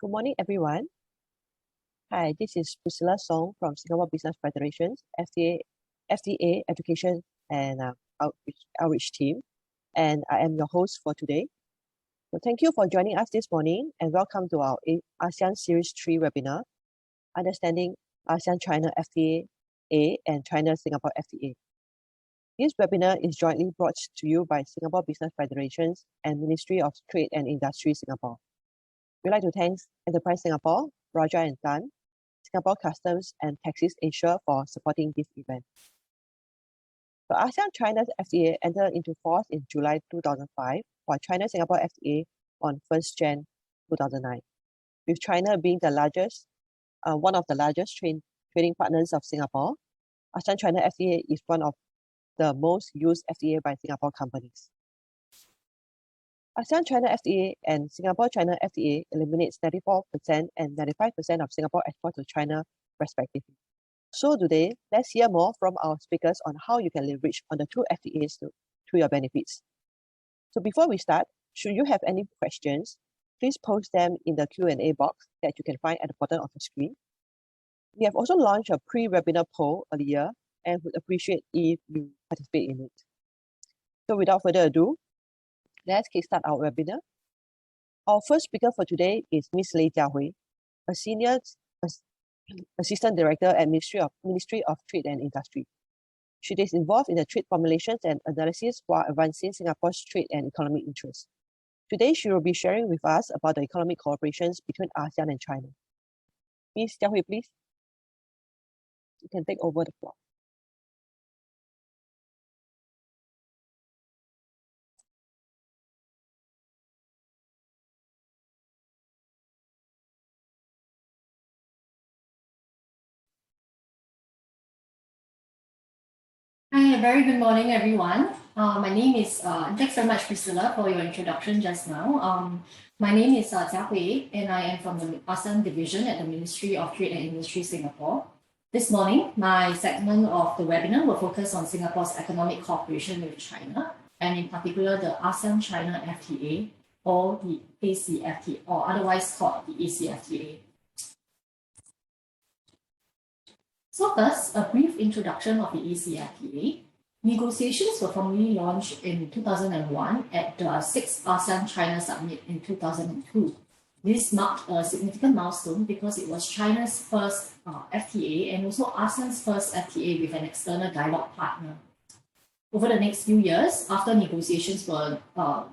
Good morning, everyone. Hi, this is Priscilla Soong from Singapore Business Federation's FTA Education and Outreach team, and I am your host for today. So thank you for joining us this morning, and welcome to our ASEAN Series 3 webinar, Understanding ASEAN China FTA and China Singapore FTA. This webinar is jointly brought to you by Singapore Business Federations and Ministry of Trade and Industry Singapore. We'd like to thank Enterprise Singapore, Rajah and Tann, Singapore Customs and Taxis Asia for supporting this event. So ASEAN-China's FTA entered into force in July 2005, while China-Singapore FTA on 1st Jan 2009. With China being the largest, one of the largest trading partners of Singapore, ASEAN-China FTA is one of the most used FTA by Singapore companies. ASEAN-China FTA and Singapore-China FTA eliminates 94% and 95% of Singapore export to China, respectively. So today, let's hear more from our speakers on how you can leverage on the two FTAs to your benefits. So before we start, should you have any questions, please post them in the Q&A box that you can find at the bottom of the screen. We have also launched a pre-webinar poll earlier and would appreciate if you participate in it. So without further ado, let's kickstart our webinar. Our first speaker for today is Ms. Jiahui, a Senior Assistant Director at Ministry of Trade and Industry. She is involved in the trade formulations and analysis while advancing Singapore's trade and economic interests. Today, she will be sharing with us about the economic cooperations between ASEAN and China. Ms. Jiahui, please. You can take over the floor. Hi, very good morning, everyone. My name is, thanks very much, Priscilla, for your introduction just now. My name is Jiahui, and I am from the ASEAN Division at the Ministry of Trade and Industry Singapore. This morning, my segment of the webinar will focus on Singapore's economic cooperation with China, and in particular, the ASEAN-China FTA, or the ACFTA, or otherwise called the ACFTA. So first, a brief introduction of the ACFTA. Negotiations were formally launched in 2001 at the 6th ASEAN-China Summit in 2002. This marked a significant milestone because it was China's first FTA and also ASEAN's first FTA with an external dialogue partner. Over the next few years, after negotiations were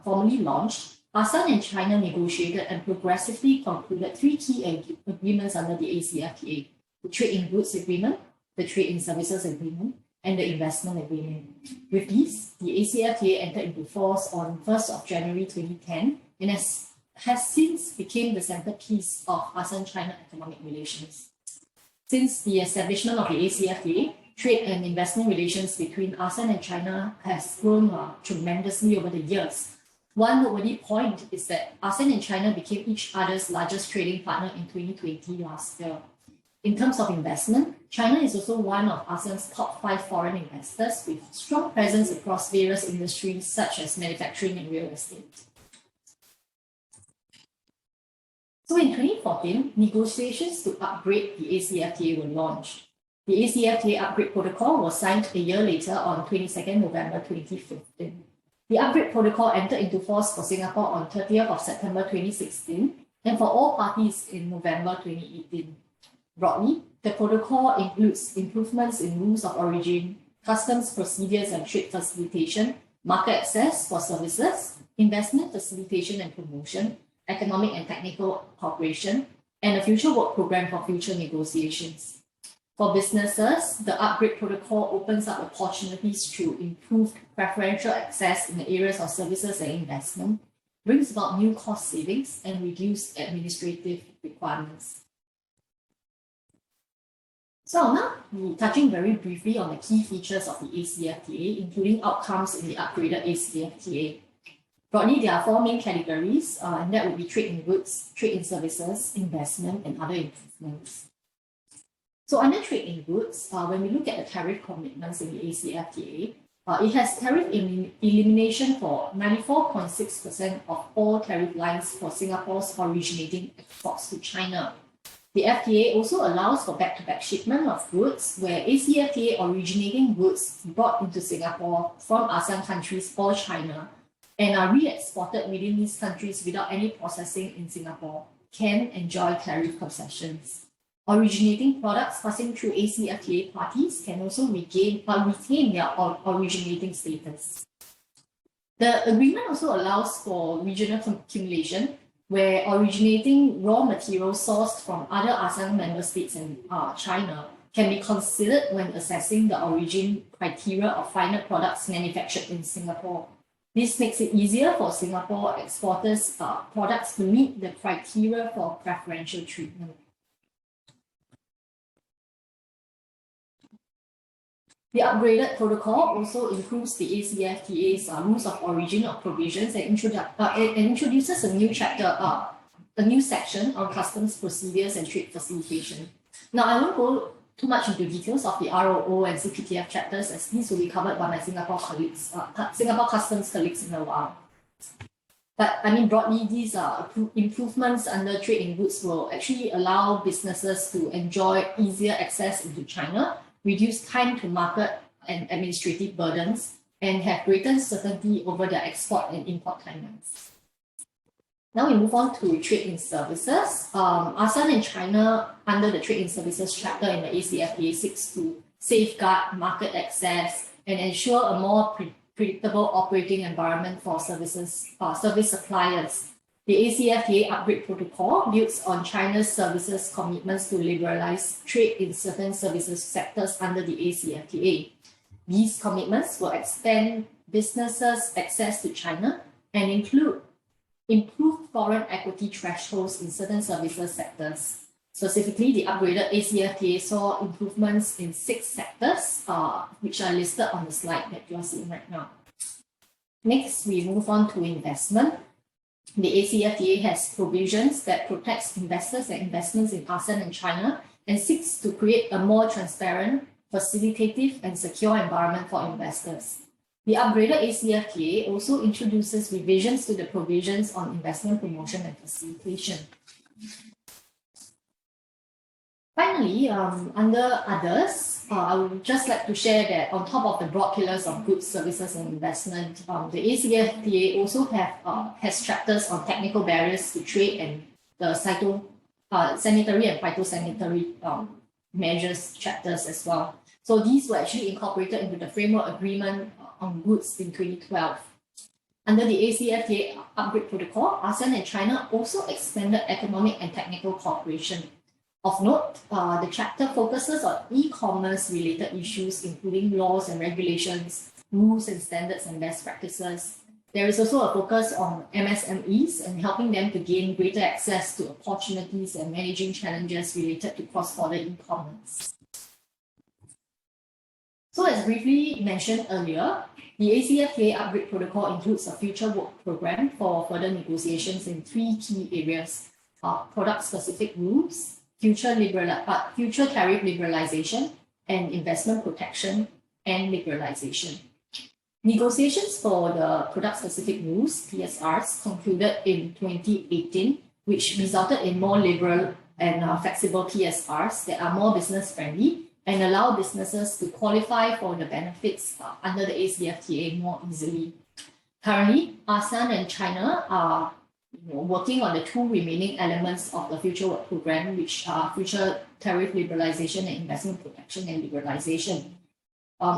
formally launched, ASEAN and China negotiated and progressively concluded three key agreements under the ACFTA: the Trade in Goods Agreement, the Trade in Services Agreement, and the Investment Agreement. With these, the ACFTA entered into force on 1st of January 2010 and has since become the centerpiece of ASEAN-China economic relations. Since the establishment of the ACFTA, trade and investment relations between ASEAN and China has grown tremendously over the years. One noteworthy point is that ASEAN and China became each other's largest trading partner in 2020 last year. In terms of investment, China is also one of ASEAN's top 5 foreign investors with strong presence across various industries such as manufacturing and real estate. So in 2014, negotiations to upgrade the ACFTA were launched. The ACFTA Upgrade Protocol was signed a year later on 22nd November 2015. The Upgrade Protocol entered into force for Singapore on 30th of September 2016 and for all parties in November 2018. Broadly, the protocol includes improvements in rules of origin, customs procedures and trade facilitation, market access for services, investment facilitation and promotion, economic and technical cooperation, and a future work program for future negotiations. For businesses, the Upgrade Protocol opens up opportunities through improved preferential access in the areas of services and investment, brings about new cost savings, and reduced administrative requirements. So I'll now be touching very briefly on the key features of the ACFTA, including outcomes in the upgraded ACFTA. Broadly, there are 4 main categories, and that would be trade in goods, trade in services, investment, and other improvements. So under trade in goods, when we look at the tariff commitments in the ACFTA, It has tariff elimination for 94.6% of all tariff lines for Singapore's originating exports to China. The FTA also allows for back-to-back shipment of goods where ACFTA originating goods brought into Singapore from ASEAN countries or China and are re-exported within these countries without any processing in Singapore can enjoy tariff concessions. Originating products passing through ACFTA parties can also retain their originating status. The agreement also allows for regional accumulation, where originating raw materials sourced from other ASEAN member states and China can be considered when assessing the origin criteria of final products manufactured in Singapore. This makes it easier for Singapore exporters' products to meet the criteria for preferential treatment. The upgraded protocol also improves the ACFTA's rules of origin of provisions and introduces a new chapter, a new section on customs procedures and trade facilitation. Now, I won't go too much into details of the ROO and CPTF chapters, as these will be covered by my Singapore colleagues, Singapore customs colleagues in a while. But I mean, broadly, these improvements under trade in goods will actually allow businesses to enjoy easier access into China, reduce time to market and administrative burdens, and have greater certainty over their export and import timelines. Now we move on to trade in services. ASEAN and China, under the trade in services chapter in the ACFTA, seeks to safeguard market access and ensure a more predictable operating environment for service suppliers. The ACFTA upgrade protocol builds on China's services commitments to liberalize trade in certain services sectors under the ACFTA. These commitments will extend businesses' access to China and include improved foreign equity thresholds in certain services sectors. Specifically, the upgraded ACFTA saw improvements in 6 sectors, which are listed on the slide that you are seeing right now. Next, we move on to investment. The ACFTA has provisions that protects investors and investments in ASEAN and China and seeks to create a more transparent, facilitative, and secure environment for investors. The upgraded ACFTA also introduces revisions to the provisions on investment promotion and facilitation. Finally, under others, I would just like to share that on top of the broad pillars of goods, services, and investment, the ACFTA also has chapters on technical barriers to trade and the sanitary and phytosanitary measures chapters as well. So these were actually incorporated into the framework agreement on goods in 2012. Under the ACFTA upgrade protocol, ASEAN and China also expanded economic and technical cooperation. Of note, the chapter focuses on e-commerce related issues, including laws and regulations, rules and standards and best practices. There is also a focus on MSMEs and helping them to gain greater access to opportunities and managing challenges related to cross-border e-commerce. So as briefly mentioned earlier, the ACFTA upgrade protocol includes a future work program for further negotiations in 3 key areas: product-specific rules, future tariff liberalization, and investment protection and liberalization. Negotiations for the product-specific rules, PSRs, concluded in 2018, which resulted in more liberal and flexible PSRs that are more business-friendly and allow businesses to qualify for the benefits under the ACFTA more easily. Currently, ASEAN and China are working on the 2 remaining elements of the future work program, which are future tariff liberalization and investment protection and liberalization.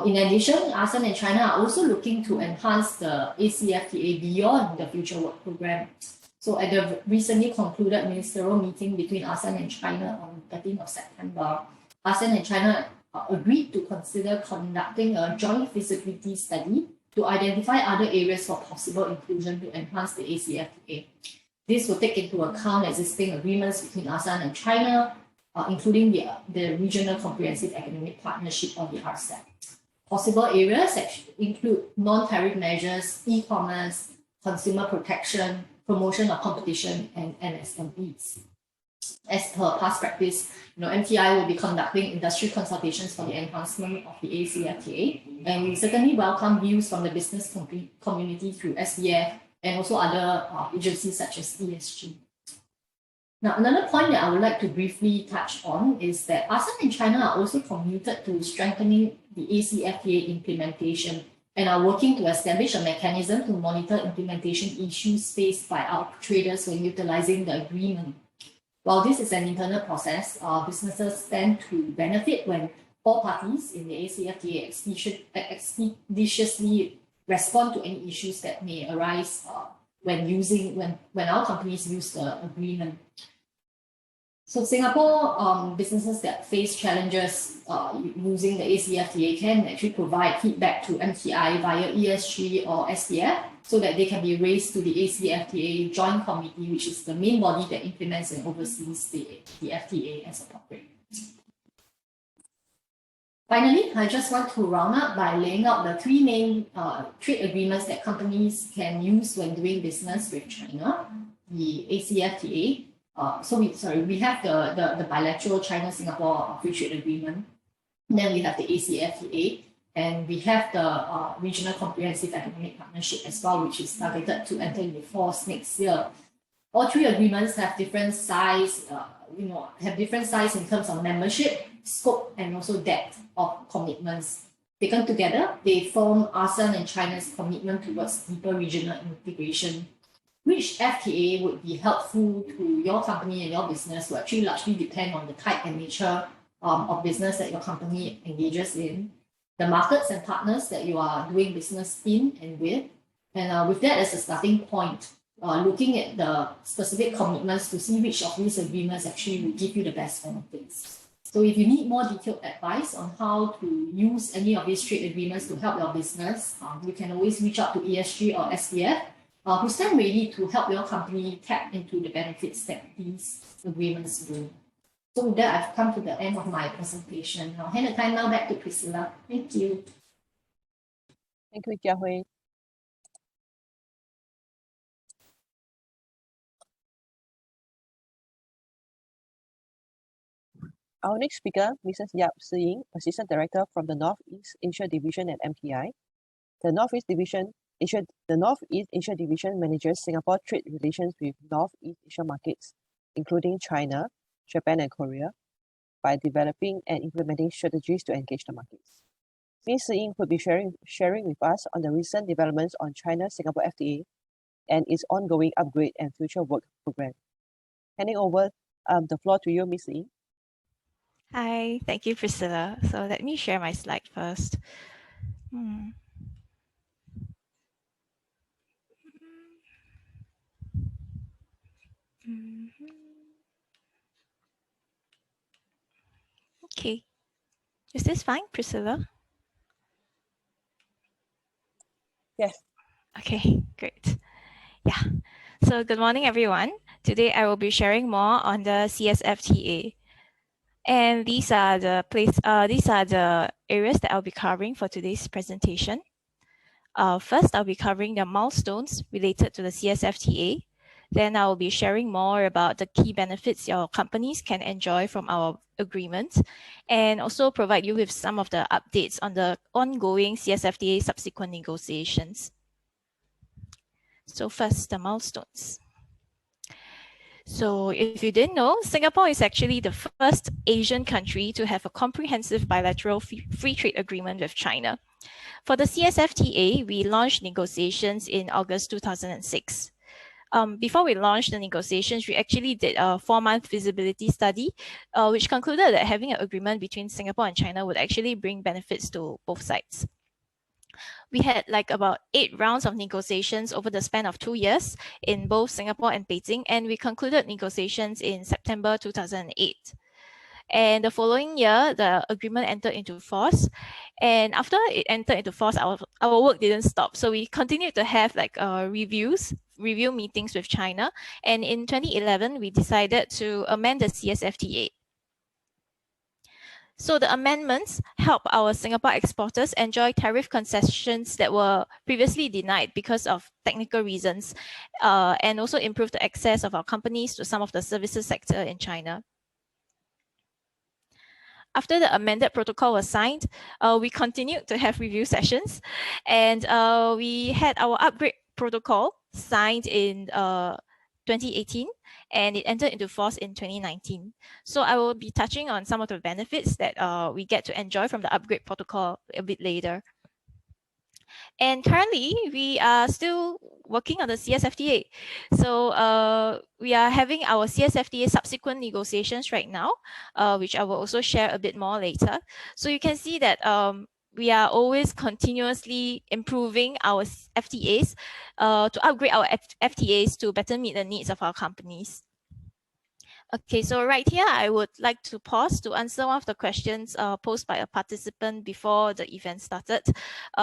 In addition, ASEAN and China are also looking to enhance the ACFTA beyond the future work program. So at the recently concluded ministerial meeting between ASEAN and China on 13th of September, ASEAN and China agreed to consider conducting a joint feasibility study to identify other areas for possible inclusion to enhance the ACFTA. This will take into account existing agreements between ASEAN and China, including the Regional Comprehensive Economic Partnership or the RCEP. Possible areas include non-tariff measures, e-commerce, consumer protection, promotion of competition, and MSMEs. As per past practice, MTI will be conducting industry consultations for the enhancement of the ACFTA, and we certainly welcome views from the business community through SDF and also other agencies such as ESG. Now, another point that I would like to briefly touch on is that ASEAN and China are also committed to strengthening the ACFTA implementation and are working to establish a mechanism to monitor implementation issues faced by our traders when utilizing the agreement. While this is an internal process, businesses stand to benefit when all parties in the ACFTA expeditiously respond to any issues that may arise when our companies use the agreement. So Singapore businesses that face challenges using the ACFTA can actually provide feedback to MTI via ESG or SDF so that they can be raised to the ACFTA Joint Committee, which is the main body that implements and oversees the FTA as appropriate. Finally, I just want to round up by laying out the three main trade agreements that companies can use when doing business with China. The ACFTA. We have the bilateral China-Singapore Free Trade Agreement. Then we have the ACFTA, and we have the Regional Comprehensive Economic Partnership as well, which is targeted to enter into force next year. All three agreements have different size, in terms of membership, scope, and also depth of commitments. Taken together, they form ASEAN and China's commitment towards deeper regional integration. Which FTA would be helpful to your company and your business will actually largely depend on the type and nature of business that your company engages in, the markets and partners that you are doing business in and with. And with that as a starting point, looking at the specific commitments to see which of these agreements actually will give you the best benefits. So if you need more detailed advice on how to use any of these trade agreements to help your business, you can always reach out to ESG or SDF, who stand ready to help your company tap into the benefits that these agreements bring. So with that, I've come to the end of my presentation. I'll hand the time now back to Priscilla. Thank you. Thank you, Jiahui. Our next speaker, Mrs. Ying, Assistant Director from the Northeast Asia Division at MTI. The Northeast Asia Division manages Singapore trade relations with Northeast Asia markets, including China, Japan, and Korea, by developing and implementing strategies to engage the markets. Ms. Ying will be sharing with us on the recent developments on China-Singapore FTA and its ongoing upgrade and future work program. Handing over the floor to you, Ms. Ying. Hi, thank you, Priscilla. So let me share my slide first. Okay, is this fine, Priscilla? Yes. Okay, great. Yeah, so good morning, everyone. Today I will be sharing more on the CSFTA. And these are the areas that I'll be covering for today's presentation. First, I'll be covering the milestones related to the CSFTA. Then I will be sharing more about the key benefits your companies can enjoy from our agreement, and also provide you with some of the updates on the ongoing CSFTA subsequent negotiations. So first, the milestones. So if you didn't know, Singapore is actually the first Asian country to have a comprehensive bilateral free trade agreement with China. For the CSFTA, we launched negotiations in August 2006. Before we launched the negotiations, we actually did a 4-month feasibility study, which concluded that having an agreement between Singapore and China would actually bring benefits to both sides. We had about 8 rounds of negotiations over the span of 2 years in both Singapore and Beijing, and we concluded negotiations in September 2008. And the following year, the agreement entered into force. And after it entered into force, our work didn't stop. So we continued to have review meetings with China. And in 2011, we decided to amend the CSFTA. So the amendments help our Singapore exporters enjoy tariff concessions that were previously denied because of technical reasons, and also improve the access of our companies to some of the services sector in China. After the amended protocol was signed, we continued to have review sessions, and we had our upgrade protocol signed in 2018, and it entered into force in 2019. So I will be touching on some of the benefits that we get to enjoy from the upgrade protocol a bit later. And currently, we are still working on the CSFTA. So we are having our CSFTA subsequent negotiations right now, which I will also share a bit more later. So you can see that we are always continuously improving our FTAs to upgrade our FTAs to better meet the needs of our companies. Okay, so right here, I would like to pause to answer one of the questions posed by a participant before the event started.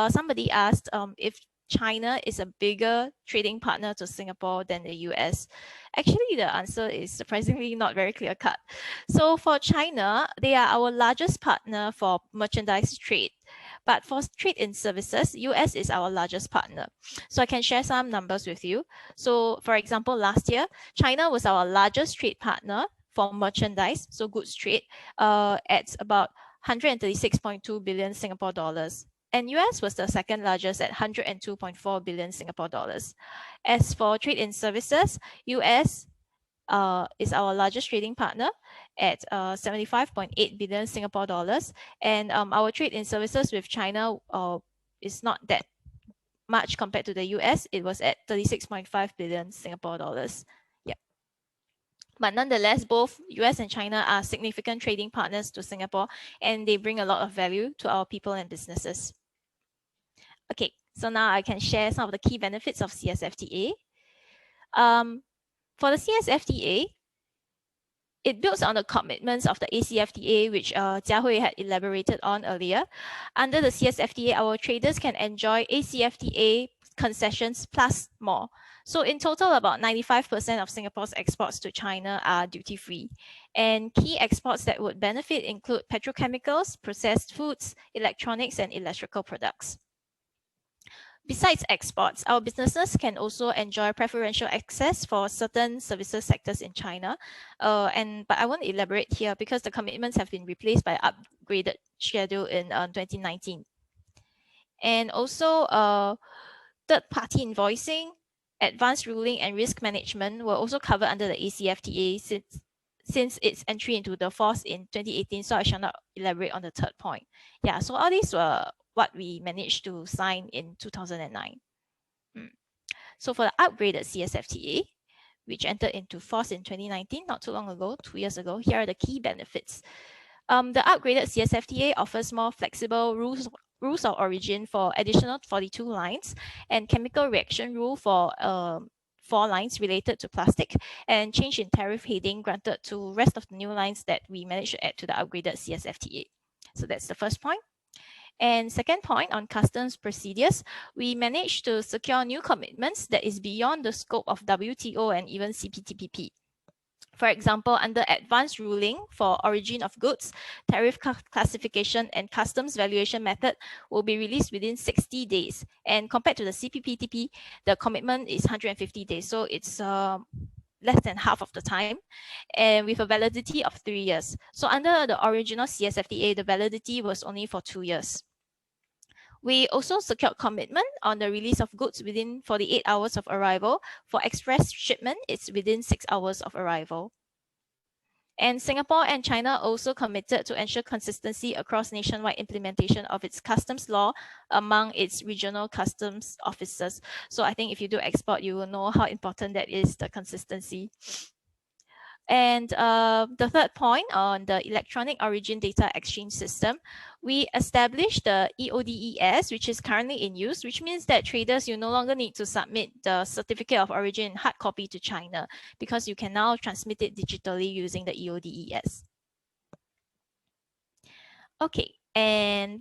Somebody asked if China is a bigger trading partner to Singapore than the US. Actually, the answer is surprisingly not very clear-cut. So for China, they are our largest partner for merchandise trade. But for trade in services, US is our largest partner. So I can share some numbers with you. So for example, last year, China was our largest trade partner for merchandise, so goods trade, at about 136.2 billion Singapore dollars. And US was the second largest at 102.4 billion Singapore dollars. As for trade in services, US is our largest trading partner at 75.8 billion Singapore dollars. And our trade in services with China is not that much compared to the US. It was at 36.5 billion Singapore dollars. Yeah. But nonetheless, both US and China are significant trading partners to Singapore, and they bring a lot of value to our people and businesses. Okay, so now I can share some of the key benefits of CSFTA. For the CSFTA, it builds on the commitments of the ACFTA, which Jiahui had elaborated on earlier. Under the CSFTA, our traders can enjoy ACFTA concessions plus more. So in total, about 95% of Singapore's exports to China are duty-free. And key exports that would benefit include petrochemicals, processed foods, electronics, and electrical products. Besides exports, our businesses can also enjoy preferential access for certain services sectors in China. But I won't elaborate here because the commitments have been replaced by upgraded schedule in 2019. And also, third-party invoicing, advanced ruling, and risk management were also covered under the ACFTA since its entry into the force in 2018. So I shall not elaborate on the third point. Yeah, so all these were what we managed to sign in 2009. So for the upgraded CSFTA, which entered into force in 2019, not too long ago, 2 years ago, here are the key benefits. The upgraded CSFTA offers more flexible rules of origin for additional 42 lines and chemical reaction rule for 4 lines related to plastic, and change in tariff heading granted to rest of the new lines that we managed to add to the upgraded CSFTA. So that's the first point. And second point, on customs procedures, we managed to secure new commitments that is beyond the scope of WTO and even CPTPP. For example, under advanced ruling for origin of goods, tariff classification and customs valuation method will be released within 60 days. And compared to the CPTPP, the commitment is 150 days. So it's less than half of the time, and with a validity of 3 years. So under the original CSFTA, the validity was only for 2 years. We also secured commitment on the release of goods within 48 hours of arrival. For express shipment, it's within 6 hours of arrival. And Singapore and China also committed to ensure consistency across nationwide implementation of its customs law among its regional customs officers. So I think if you do export, you will know how important that is, the consistency. And the third point on the electronic origin data exchange system, we established the EODs, which is currently in use, which means that traders, you no longer need to submit the certificate of origin in hard copy to China, because you can now transmit it digitally using the EODs. Okay, and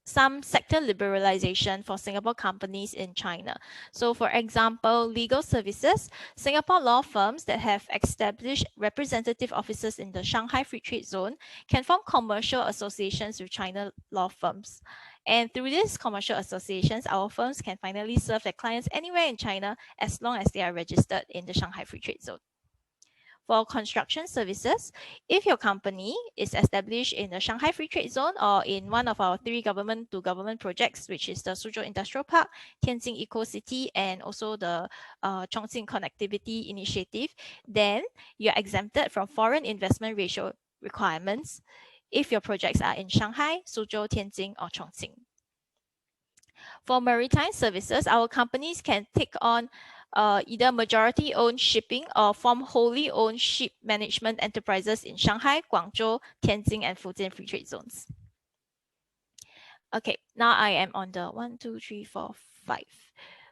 some sector liberalization for Singapore companies in China. So for example, legal services, Singapore law firms that have established representative offices in the Shanghai Free Trade Zone can form commercial associations with China law firms. And through these commercial associations, our firms can finally serve their clients anywhere in China as long as they are registered in the Shanghai Free Trade Zone. For construction services, if your company is established in the Shanghai Free Trade Zone or in one of our 3 government-to-government projects, which is the Suzhou Industrial Park, Tianjin Eco City, and also the Chongqing Connectivity Initiative, then you're exempted from foreign investment ratio requirements if your projects are in Shanghai, Suzhou, Tianjin, or Chongqing. For maritime services, our companies can take on either majority-owned shipping or form wholly owned ship management enterprises in Shanghai, Guangzhou, Tianjin, and Fujian Free Trade Zones. Okay, now I am on the 1, 2, 3, 4, 5.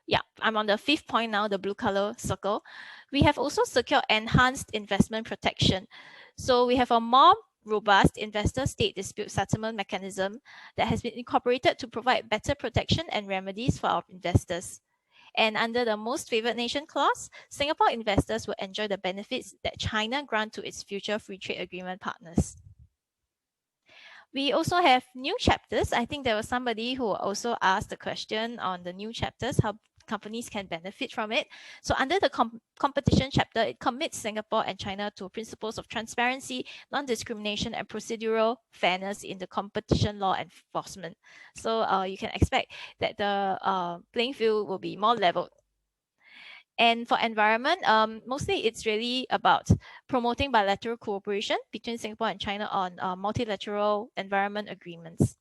Yeah, I'm on the 5th point now, the blue color circle. We have also secured enhanced investment protection. So we have a more robust investor-state dispute settlement mechanism that has been incorporated to provide better protection and remedies for our investors. And under the Most Favored Nation clause, Singapore investors will enjoy the benefits that China grant to its future free trade agreement partners. We also have new chapters. I think there was somebody who also asked the question on the new chapters, how companies can benefit from it. So under the competition chapter, it commits Singapore and China to principles of transparency, non-discrimination, and procedural fairness in the competition law enforcement. So you can expect that the playing field will be more leveled. And for environment, mostly it's really about promoting bilateral cooperation between Singapore and China on multilateral environment agreements.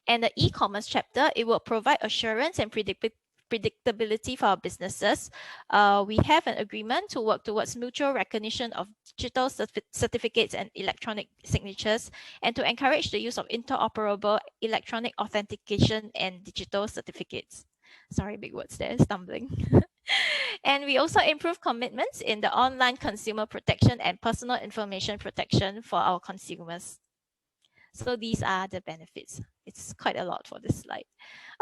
And the e-commerce chapter, it will provide assurance and predictability for our businesses. We have an agreement to work towards mutual recognition of digital certificates and electronic signatures, and to encourage the use of interoperable electronic authentication and digital certificates. Sorry, big words there, stumbling. And we also improve commitments in the online consumer protection and personal information protection for our consumers. So these are the benefits. It's quite a lot for this slide.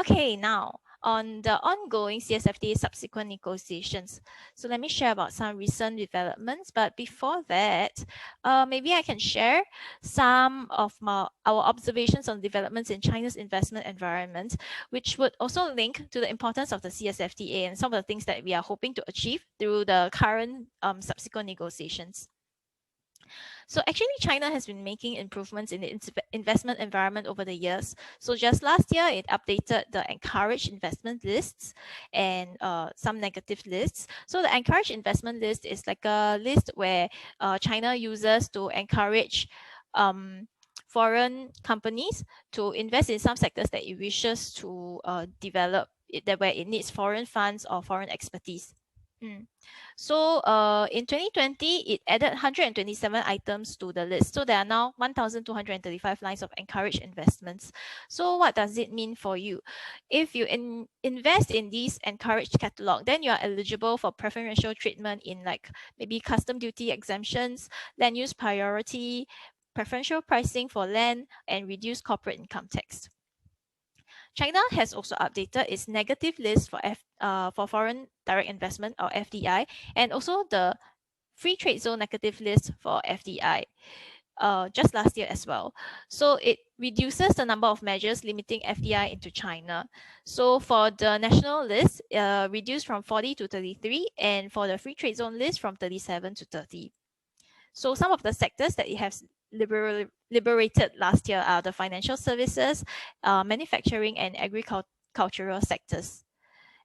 Okay, now on the ongoing CSFTA subsequent negotiations. So let me share about some recent developments. But before that, maybe I can share some of our observations on developments in China's investment environment, which would also link to the importance of the CSFTA and some of the things that we are hoping to achieve through the current subsequent negotiations. So actually, China has been making improvements in the investment environment over the years. So just last year, it updated the encouraged investment lists and some negative lists. So the encouraged investment list is like a list where China uses to encourage foreign companies to invest in some sectors that it wishes to develop, where it needs foreign funds or foreign expertise. So in 2020, it added 127 items to the list. So there are now 1,235 lines of encouraged investments. So what does it mean for you? If you invest in these encouraged catalog, then you are eligible for preferential treatment in like maybe custom duty exemptions, land use priority, preferential pricing for land, and reduced corporate income tax. China has also updated its negative list for foreign direct investment, or FDI, and also the free trade zone negative list for FDI just last year as well. So it reduces the number of measures limiting FDI into China. So for the national list, reduced from 40 to 33, and for the free trade zone list from 37 to 30. So some of the sectors that it has liberated last year are the financial services, manufacturing, and agricultural sectors.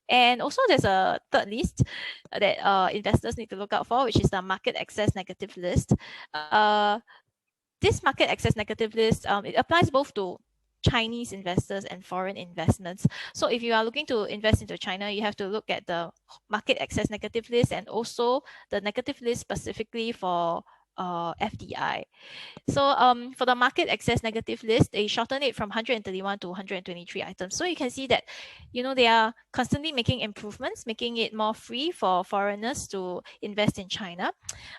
And also there's a third list that investors need to look out for, which is the market access negative list. This market access negative list, it applies both to Chinese investors and foreign investments. So if you are looking to invest into China, you have to look at the market access negative list and also the negative list specifically for FDI. So for the market access negative list, they shortened it from 131 to 123 items. So you can see that, they are constantly making improvements, making it more free for foreigners to invest in China.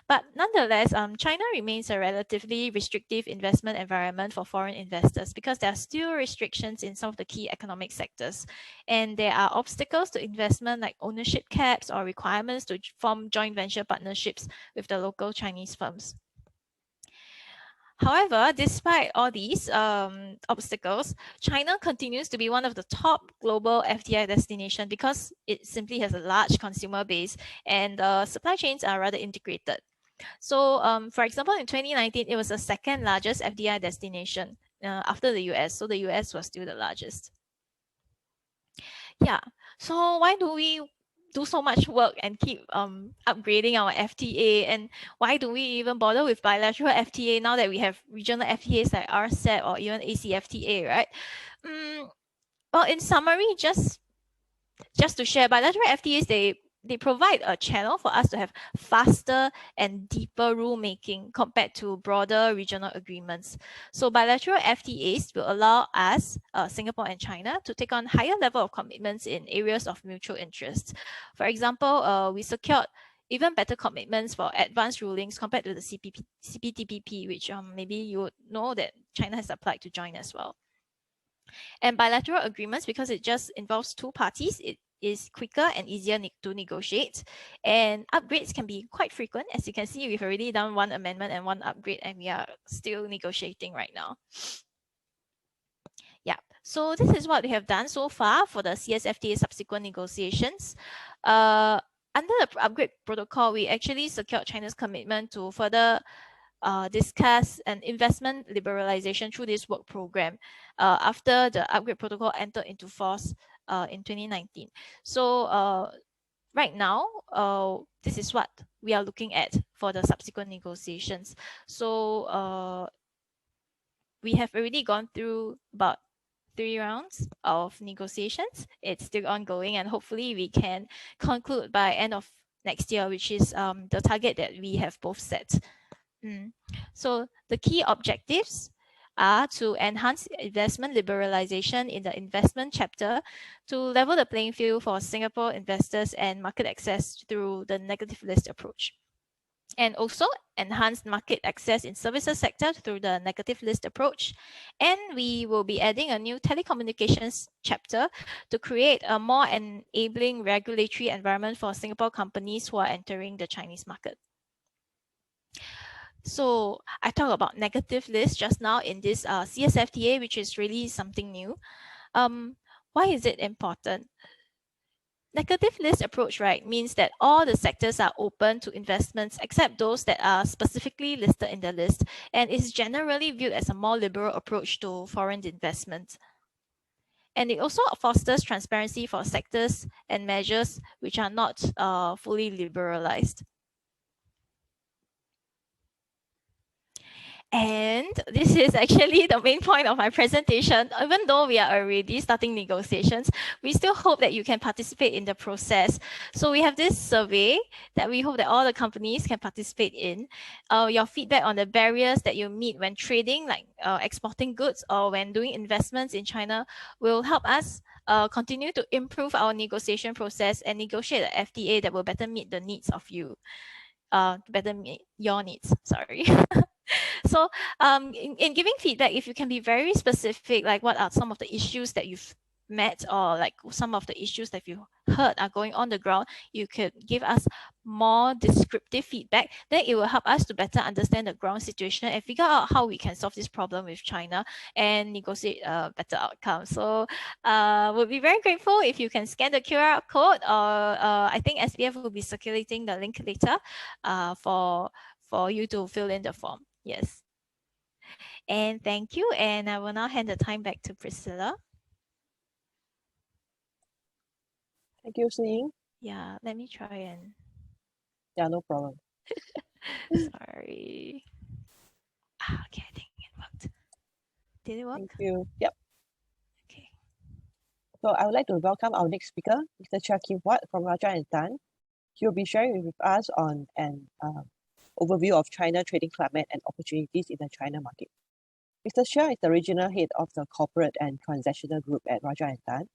But nonetheless, China remains a relatively restrictive investment environment for foreign investors because there are still restrictions in some of the key economic sectors. And there are obstacles to investment like ownership caps or requirements to form joint venture partnerships with the local Chinese firms. However, despite all these obstacles, China continues to be one of the top global FDI destinations because it simply has a large consumer base and supply chains are rather integrated. So, for example, in 2019, it was the second largest FDI destination after the US. So the US was still the largest. Yeah. So why do we do so much work and keep upgrading our FTA, and why do we even bother with bilateral FTA now that we have regional FTAs like RCEP or even ACFTA, right? Well, in summary, just to share, bilateral FTAs, they provide a channel for us to have faster and deeper rulemaking compared to broader regional agreements. So bilateral FTAs will allow us, Singapore and China, to take on higher level of commitments in areas of mutual interest. For example, we secured even better commitments for advanced rulings compared to the CPTPP, which maybe you would know that China has applied to join as well. And bilateral agreements, because it just involves two parties, it is quicker and easier to negotiate, and upgrades can be quite frequent. As you can see, we've already done one amendment and one upgrade, and we are still negotiating right now. Yeah, so this is what we have done so far for the CSFTA subsequent negotiations. Under the upgrade protocol, we actually secured China's commitment to further discuss an investment liberalization through this work program after the upgrade protocol entered into force in 2019. So right now, this is what we are looking at for the subsequent negotiations. So we have already gone through about 3 rounds of negotiations. It's still ongoing, and hopefully we can conclude by end of next year, which is the target that we have both set. So the key objectives are to enhance investment liberalization in the investment chapter, to level the playing field for Singapore investors and market access through the negative list approach, and also enhance market access in services sector through the negative list approach. And we will be adding a new telecommunications chapter to create a more enabling regulatory environment for Singapore companies who are entering the Chinese market. So I talked about negative list just now in this CSFTA, which is really something new. Why is it important? Negative list approach, right, means that all the sectors are open to investments except those that are specifically listed in the list, and is generally viewed as a more liberal approach to foreign investment. And it also fosters transparency for sectors and measures which are not fully liberalized. And this is actually the main point of my presentation. Even though we are already starting negotiations, we still hope that you can participate in the process. So we have this survey that we hope that all the companies can participate in. Your feedback on the barriers that you meet when trading, like exporting goods or when doing investments in China, will help us continue to improve our negotiation process and negotiate an FTA that will better meet the needs of you. Better meet your needs, sorry. So in giving feedback, if you can be very specific, like what are some of the issues that you've met, or like some of the issues that you heard are going on the ground, you could give us more descriptive feedback. Then it will help us to better understand the ground situation and figure out how we can solve this problem with China and negotiate a better outcome. So we'll be very grateful if you can scan the QR code, or I think SPF will be circulating the link later for you to fill in the form. Yes. And thank you. And I will now hand the time back to Priscilla. Thank you, Ying. Yeah, let me try and... Yeah, no problem. Sorry. Okay, I think it worked. Did it work? Thank you. Yep. Okay. So I would like to welcome our next speaker, Mr. Chia Huat from Rajah and Tann. He will be sharing with us on overview of China trading climate and opportunities in the China market. Mr. Sher is the regional head of the corporate and transactional group at Rajah and Tann.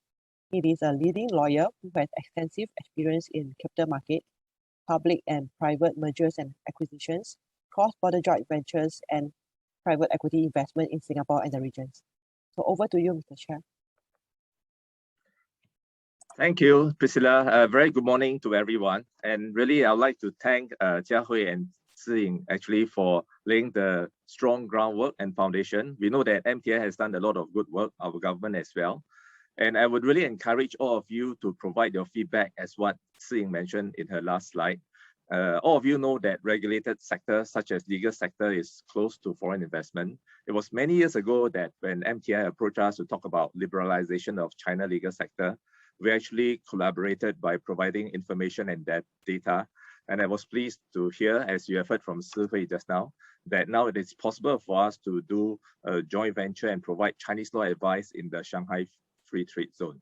He is a leading lawyer who has extensive experience in capital market, public and private mergers and acquisitions, cross-border joint ventures, and private equity investment in Singapore and the regions. So over to you, Mr. Sher. Thank you, Priscilla. Very good morning to everyone. And really, I'd like to thank Jiahui and Ying actually for laying the strong groundwork and foundation. We know that MTA has done a lot of good work, our government as well. And I would really encourage all of you to provide your feedback as what Ying mentioned in her last slide. All of you know that regulated sectors such as legal sector is close to foreign investment. It was many years ago that when MTA approached us to talk about liberalization of China legal sector, we actually collaborated by providing information and data. And I was pleased to hear, as you have heard from Jiahui just now, that now it is possible for us to do a joint venture and provide Chinese law advice in the Shanghai Free Trade Zone.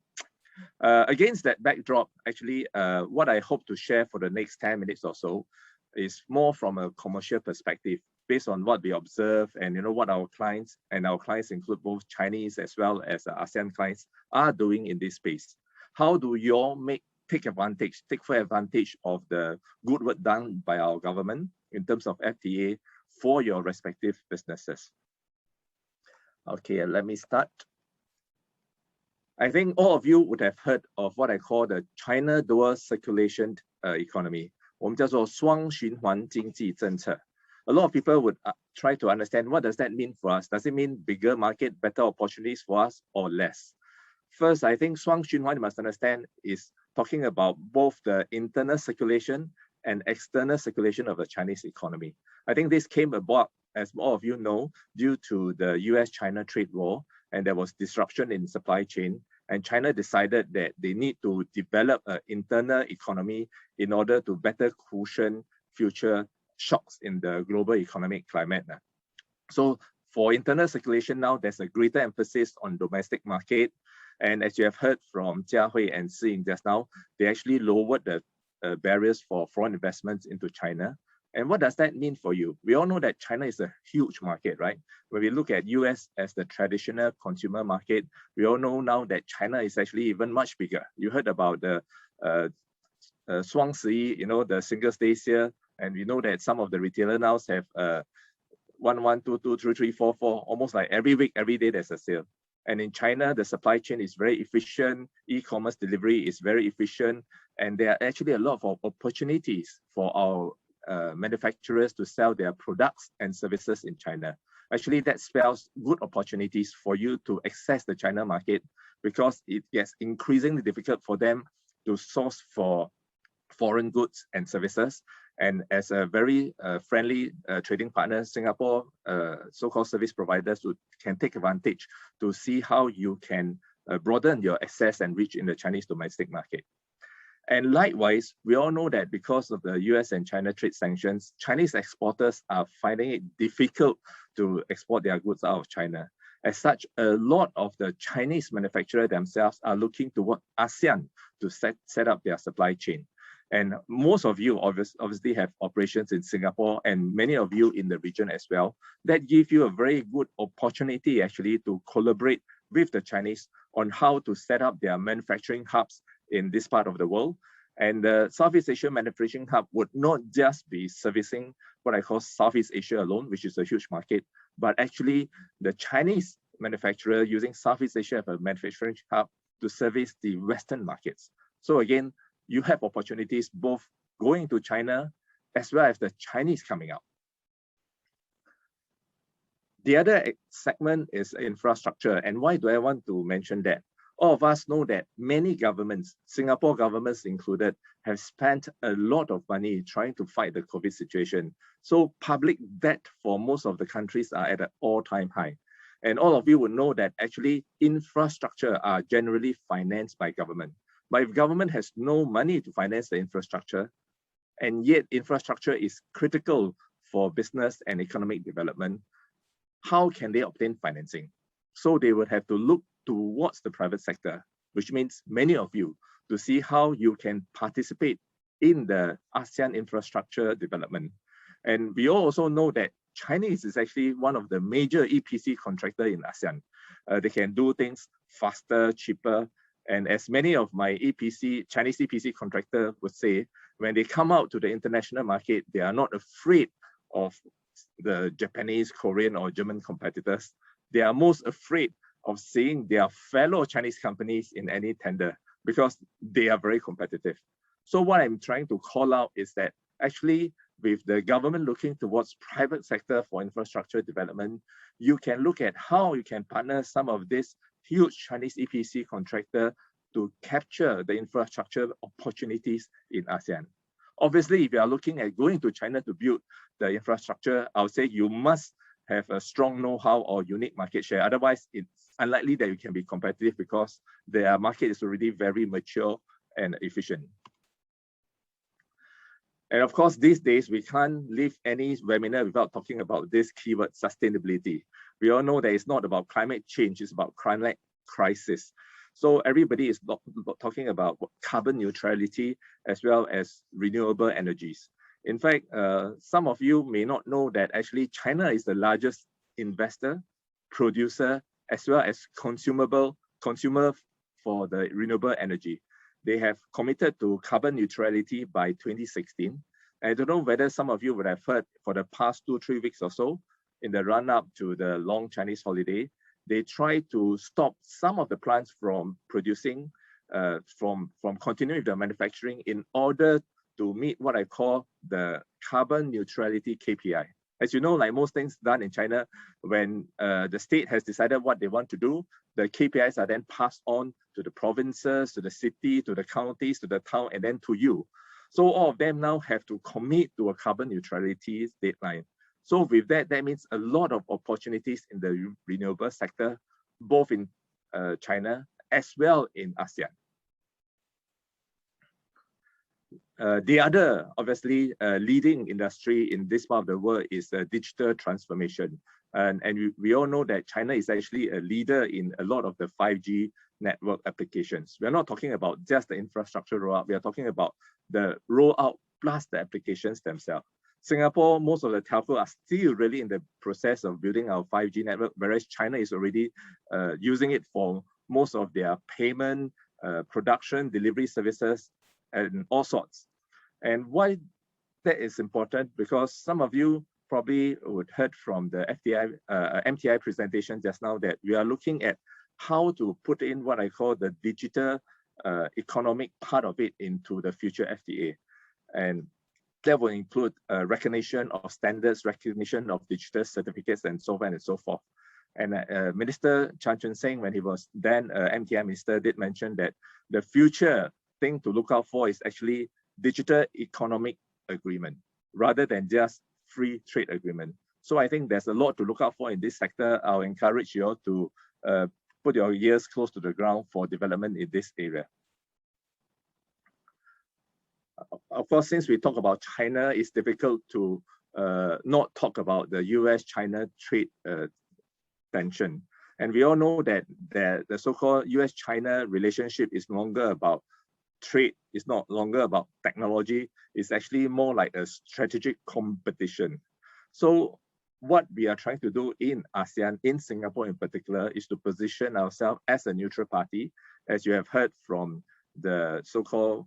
Against that backdrop, actually, what I hope to share for the next 10 minutes or so is more from a commercial perspective, based on what we observe and what our clients, and our clients include both Chinese as well as ASEAN clients, are doing in this space. How do you all take full advantage of the good work done by our government in terms of FTA for your respective businesses? Okay, let me start. I think all of you would have heard of what I call the China dual circulation economy. 我们叫做双循环经济政策. A lot of people would try to understand, what does that mean for us? Does it mean bigger market, better opportunities for us, or less? First, I think 双循环, you must understand, is talking about both the internal circulation and external circulation of the Chinese economy. I think this came about, as all of you know, due to the US-China trade war, and there was disruption in supply chain, and China decided that they need to develop an internal economy in order to better cushion future shocks in the global economic climate. So for internal circulation now, there's a greater emphasis on domestic market. And as you have heard from Jiahui and Ying just now, they actually lowered the barriers for foreign investments into China. And what does that mean for you? We all know that China is a huge market, right? When we look at US as the traditional consumer market, we all know now that China is actually even much bigger. You heard about the 双十一, the Singles' Day here, and we know that some of the retailers now have 1, 1, 2, 2, 3, 3, 4, 4, almost like every week, every day there's a sale. And in China, the supply chain is very efficient, e-commerce delivery is very efficient, and there are actually a lot of opportunities for our manufacturers to sell their products and services in China. Actually, that spells good opportunities for you to access the China market, because it gets increasingly difficult for them to source for foreign goods and services. And as a very friendly trading partner, Singapore so-called service providers can take advantage to see how you can broaden your access and reach in the Chinese domestic market. And likewise, we all know that because of the US and China trade sanctions, Chinese exporters are finding it difficult to export their goods out of China. As such, a lot of the Chinese manufacturers themselves are looking toward ASEAN to set up their supply chain. And most of you obviously have operations in Singapore, and many of you in the region as well. That gives you a very good opportunity actually to collaborate with the Chinese on how to set up their manufacturing hubs in this part of the world. And the Southeast Asia Manufacturing Hub would not just be servicing what I call Southeast Asia alone, which is a huge market, but actually the Chinese manufacturer using Southeast Asia as a manufacturing hub to service the Western markets. So again, you have opportunities both going to China as well as the Chinese coming out. The other segment is infrastructure. And why do I want to mention that? All of us know that many governments, Singapore governments included, have spent a lot of money trying to fight the COVID situation. So public debt for most of the countries are at an all-time high. And all of you would know that actually infrastructure are generally financed by government. But if government has no money to finance the infrastructure, and yet infrastructure is critical for business and economic development, how can they obtain financing? So they would have to look towards the private sector, which means many of you, to see how you can participate in the ASEAN infrastructure development. And we all also know that Chinese is actually one of the major EPC contractors in ASEAN. They can do things faster, cheaper. And as many of my Chinese EPC contractors would say, when they come out to the international market, they are not afraid of the Japanese, Korean, or German competitors. They are most afraid of seeing their fellow Chinese companies in any tender because they are very competitive. So what I'm trying to call out is that actually with the government looking towards private sector for infrastructure development, you can look at how you can partner some of these huge Chinese EPC contractor to capture the infrastructure opportunities in ASEAN. Obviously, if you are looking at going to China to build the infrastructure, I would say you must have a strong know-how or unique market share. Otherwise, it's unlikely that you can be competitive because their market is already very mature and efficient. And of course, these days, we can't leave any webinar without talking about this keyword, sustainability. We all know that it's not about climate change, it's about climate crisis. So everybody is talking about carbon neutrality as well as renewable energies. In fact, some of you may not know that actually China is the largest investor, producer, as well as consumer for the renewable energy. They have committed to carbon neutrality by 2016. I don't know whether some of you would have heard for the past 2-3 weeks or so, in the run-up to the long Chinese holiday, they tried to stop some of the plants from producing, from continuing the manufacturing in order to meet what I call the carbon neutrality KPI. As you know, like most things done in China, when the state has decided what they want to do, the KPIs are then passed on to the provinces, to the city, to the counties, to the town, and then to you. So all of them now have to commit to a carbon neutrality deadline. So with that, that means a lot of opportunities in the renewable sector, both in China as well in ASEAN. The other, obviously, leading industry in this part of the world is digital transformation. And we all know that China is actually a leader in a lot of the 5G network applications. We're not talking about just the infrastructure rollout, we are talking about the rollout plus the applications themselves. Singapore, most of the telco are still really in the process of building our 5G network, whereas China is already using it for most of their payment, production, delivery services, and all sorts. And why that is important, because some of you probably would heard from the FTA, MTI presentation just now that we are looking at how to put in what I call the digital economic part of it into the future FTA. And that will include recognition of standards, recognition of digital certificates, and so on and so forth. And Minister Chan Chun-sing, when he was then MTI minister, did mention that the future thing to look out for is actually digital economic agreement rather than just free trade agreement. So I think there's a lot to look out for in this sector. I'll encourage you all to put your ears close to the ground for development in this area. Of course, since we talk about China, it's difficult to not talk about the US-China trade tension. And we all know that the so-called US-China relationship is no longer about trade, it's not longer about technology, it's actually more like a strategic competition. So what we are trying to do in ASEAN, in Singapore in particular, is to position ourselves as a neutral party. As you have heard from the so-called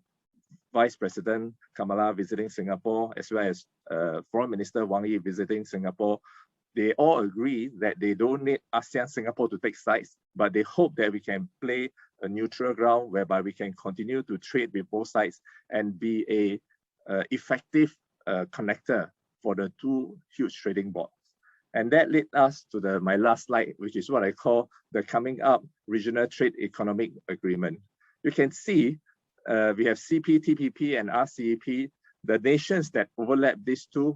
Vice President Kamala visiting Singapore, as well as Foreign Minister Wang Yi visiting Singapore, they all agree that they don't need ASEAN Singapore to take sides, but they hope that we can play a neutral ground whereby we can continue to trade with both sides and be a effective connector for the two huge trading blocs. And that led us to my last slide, which is what I call the coming up Regional Trade Economic Agreement. You can see we have CPTPP and RCEP. The nations that overlap these two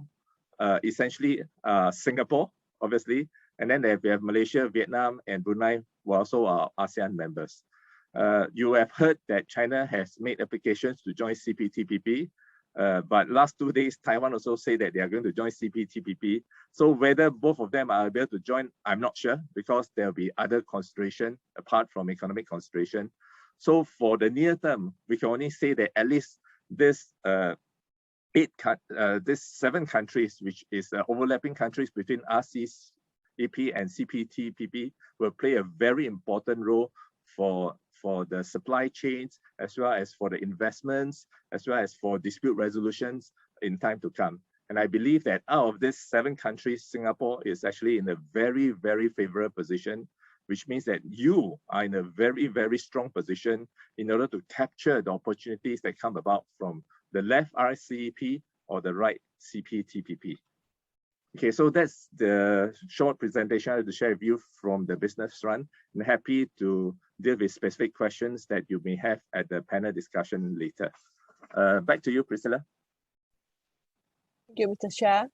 essentially Singapore, obviously, and then we have Malaysia, Vietnam, and Brunei, who also are ASEAN members. You have heard that China has made applications to join CPTPP, but last 2 days, Taiwan also said that they are going to join CPTPP. So whether both of them are able to join, I'm not sure, because there will be other consideration apart from economic consideration. So for the near term, we can only say that at least this these 7 countries, which is overlapping countries between RCEP and CPTPP, will play a very important role for the supply chains, as well as for the investments, as well as for dispute resolutions in time to come. And I believe that out of these 7 countries, Singapore is actually in a very, very favorable position, which means that you are in a very, very strong position in order to capture the opportunities that come about from the left RCEP or the right CPTPP. Okay, so that's the short presentation I had to share with you from the business front. I'm happy to deal with specific questions that you may have at the panel discussion later. Back to you, Priscilla. Thank you, Mr. Sher.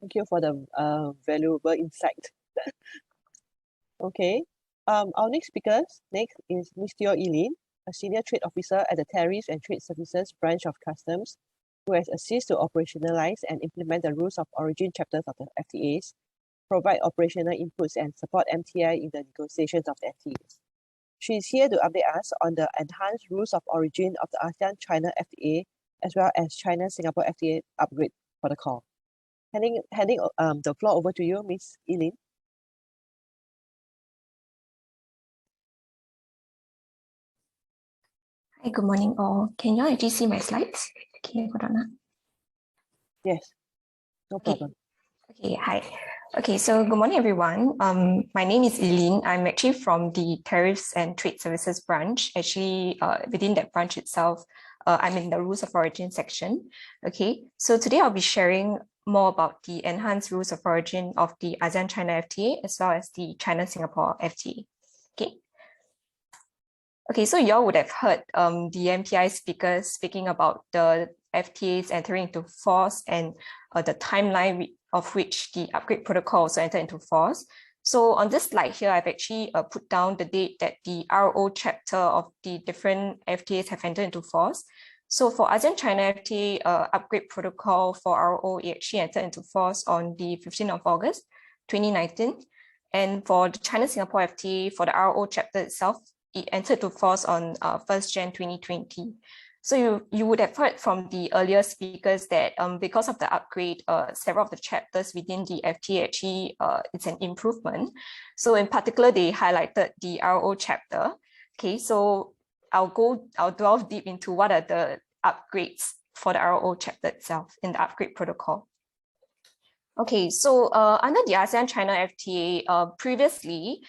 Thank you for the valuable insight. Okay, our next speaker is Ms. Elin, a senior trade officer at the Tariff and Trade Services branch of Customs, who has assisted to operationalize and implement the rules of origin chapters of the FTAs, provide operational inputs, and support MTI in the negotiations of the FTAs. She is here to update us on the enhanced rules of origin of the ASEAN China FTA, as well as China-Singapore FTA upgrade protocol. Handing the floor over to you, Ms. Elin. Hi, good morning all. Can you all actually see my slides? Okay, hold on. Yes, no problem. Okay, hi. Okay, so good morning, everyone. My name is Elin. I'm actually from the Tariffs and Trade Services branch. Actually, within that branch itself, I'm in the Rules of Origin section. Okay, so today I'll be sharing more about the enhanced rules of origin of the ASEAN China FTA as well as the China-Singapore FTA. Okay. Okay, so y'all would have heard the MPI speakers speaking about the FTAs entering into force and the timeline of which the upgrade protocol also entered into force. So on this slide here, I've actually put down the date that the RO chapter of the different FTAs have entered into force. So for ASEAN China FTA upgrade protocol for RO, it actually entered into force on the 15th of August, 2019. And for the China-Singapore FTA, for the RO chapter itself, it entered into force on 1st Jan 2020. So you would have heard from the earlier speakers that because of the upgrade, several of the chapters within the FTA actually it's an improvement. So in particular, they highlighted the RO chapter. Okay, so I'll delve deep into what are the upgrades for the RO chapter itself in the upgrade protocol. Okay, so under the ASEAN China FTA, previously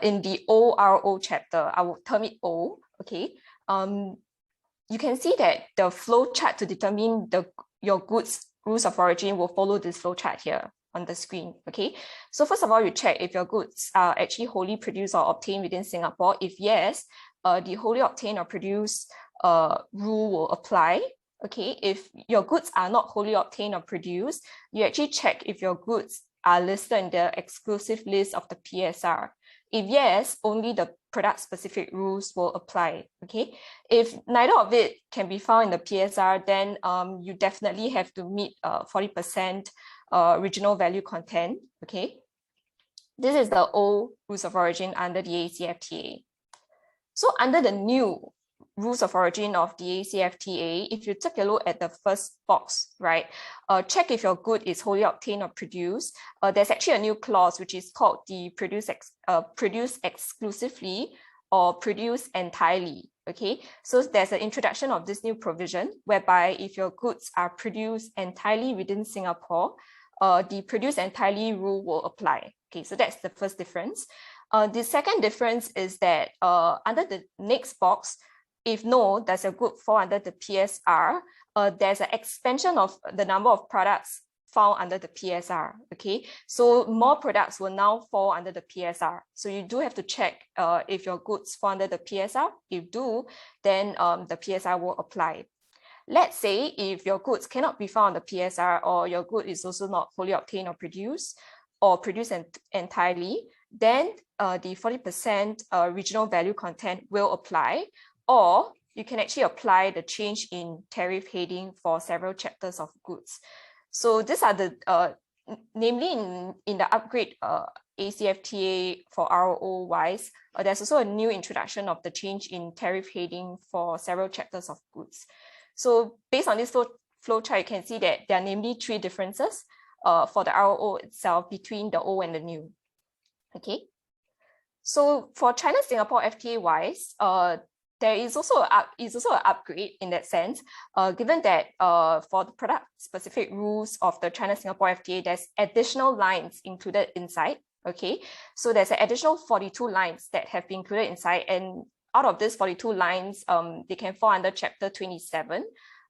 in the ORO chapter, I will term it O. Okay. You can see that the flow chart to determine your goods rules of origin will follow this flow chart here on the screen. Okay, so first of all, you check if your goods are actually wholly produced or obtained within Singapore. If yes, the wholly obtained or produced rule will apply. Okay, if your goods are not wholly obtained or produced, you actually check if your goods are listed in the exclusive list of the PSR. If yes, only the product-specific rules will apply. Okay, if neither of it can be found in the PSR, then you definitely have to meet 40% regional value content. Okay, this is the old rules of origin under the ACFTA. So under the new rules of origin of the ACFTA, if you take a look at the first box, right, check if your good is wholly obtained or produced. There's actually a new clause which is called the produce exclusively or produce entirely. Okay, so there's an introduction of this new provision whereby if your goods are produced entirely within Singapore, the produce entirely rule will apply. Okay, so that's the first difference. The second difference is that under the next box, if no, does a good fall under the PSR, there's an expansion of the number of products found under the PSR. Okay, so more products will now fall under the PSR. So you do have to check if your goods fall under the PSR. If do, then the PSR will apply. Let's say if your goods cannot be found on the PSR, or your good is also not wholly obtained or produced entirely, then the 40% regional value content will apply. Or you can actually apply the change in tariff heading for several chapters of goods. So these are the, namely in the upgrade ACFTA for ROO wise, there's also a new introduction of the change in tariff heading for several chapters of goods. So based on this flowchart, you can see that there are namely 3 differences for the ROO itself between the old and the new. Okay. So for China-Singapore FTA wise, there is also an upgrade in that sense, given that for the product-specific rules of the China-Singapore FTA, there's additional lines included inside. Okay, so there's an additional 42 lines that have been included inside, and out of these 42 lines, they can fall under Chapter 27,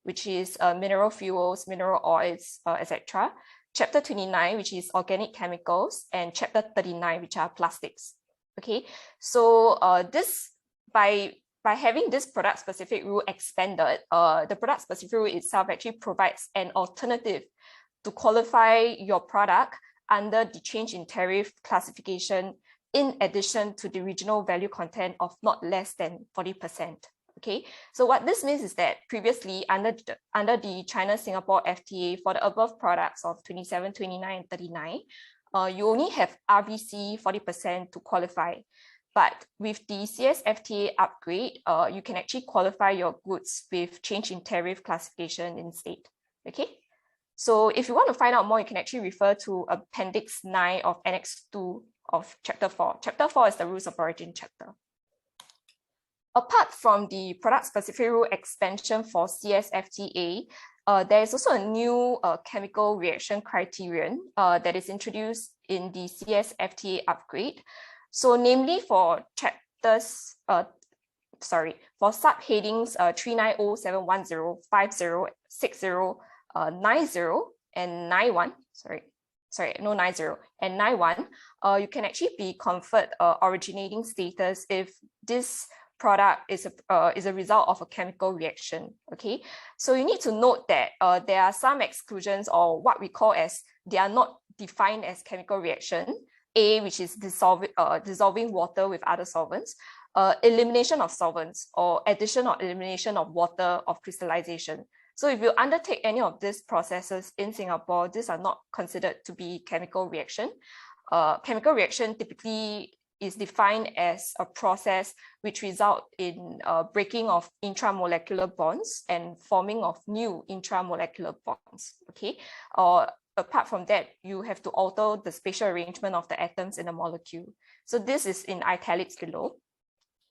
which is mineral fuels, mineral oils, etc. Chapter 29, which is organic chemicals, and Chapter 39, which are plastics. Okay, so this by having this product-specific rule expanded, the product-specific rule itself actually provides an alternative to qualify your product under the change in tariff classification, in addition to the regional value content of not less than 40%. Okay, so what this means is that previously under the China-Singapore FTA for the above products of 27, 29, and 39, you only have RVC 40% to qualify. But with the CSFTA upgrade, you can actually qualify your goods with change in tariff classification instead. Okay, so if you want to find out more, you can actually refer to Appendix 9 of Annex 2 of Chapter 4. Chapter 4 is the Rules of Origin chapter. Apart from the product-specific rule expansion for CSFTA, there is also a new chemical reaction criterion that is introduced in the CSFTA upgrade. So namely for chapters, for subheadings 390, 710, 50, 60, 90, and 91, 90 and 91, you can actually be conferred originating status if this product is a result of a chemical reaction. Okay, so you need to note that there are some exclusions, or what we call as they are not defined as chemical reaction. A, which is dissolving water with other solvents, elimination of solvents, or addition or elimination of water of crystallization. So if you undertake any of these processes in Singapore, these are not considered to be chemical reaction. Chemical reaction typically is defined as a process which results in breaking of intramolecular bonds and forming of new intramolecular bonds. Okay, apart from that, you have to alter the spatial arrangement of the atoms in a molecule. So this is in italics below.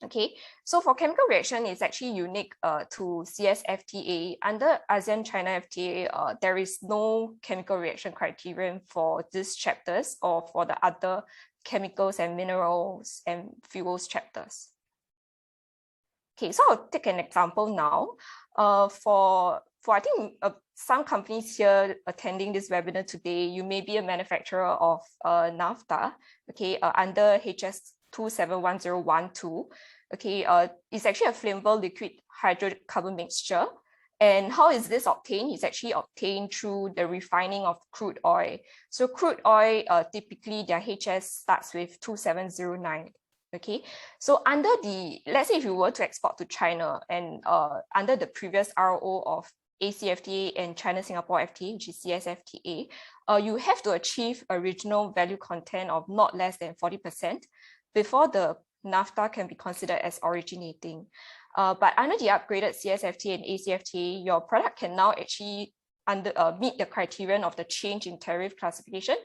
Okay, so for chemical reaction, it's actually unique to CSFTA. Under ASEAN China FTA, there is no chemical reaction criterion for these chapters or for the other chemicals and minerals and fuels chapters. Okay, so I'll take an example now. For I think some companies here attending this webinar today, you may be a manufacturer of naphtha, okay, under HS 271012. Okay, it's actually a flammable liquid hydrocarbon mixture. And how is this obtained? It's actually obtained through the refining of crude oil. So crude oil, typically their HS starts with 2709. Okay, so under the, let's say if you were to export to China and under the previous ROO of ACFTA and China-Singapore FTA, which is CSFTA, you have to achieve a regional value content of not less than 40% before the naphtha can be considered as originating. But under the upgraded CSFTA and ACFTA, your product can now actually meet the criterion of the change in tariff classification,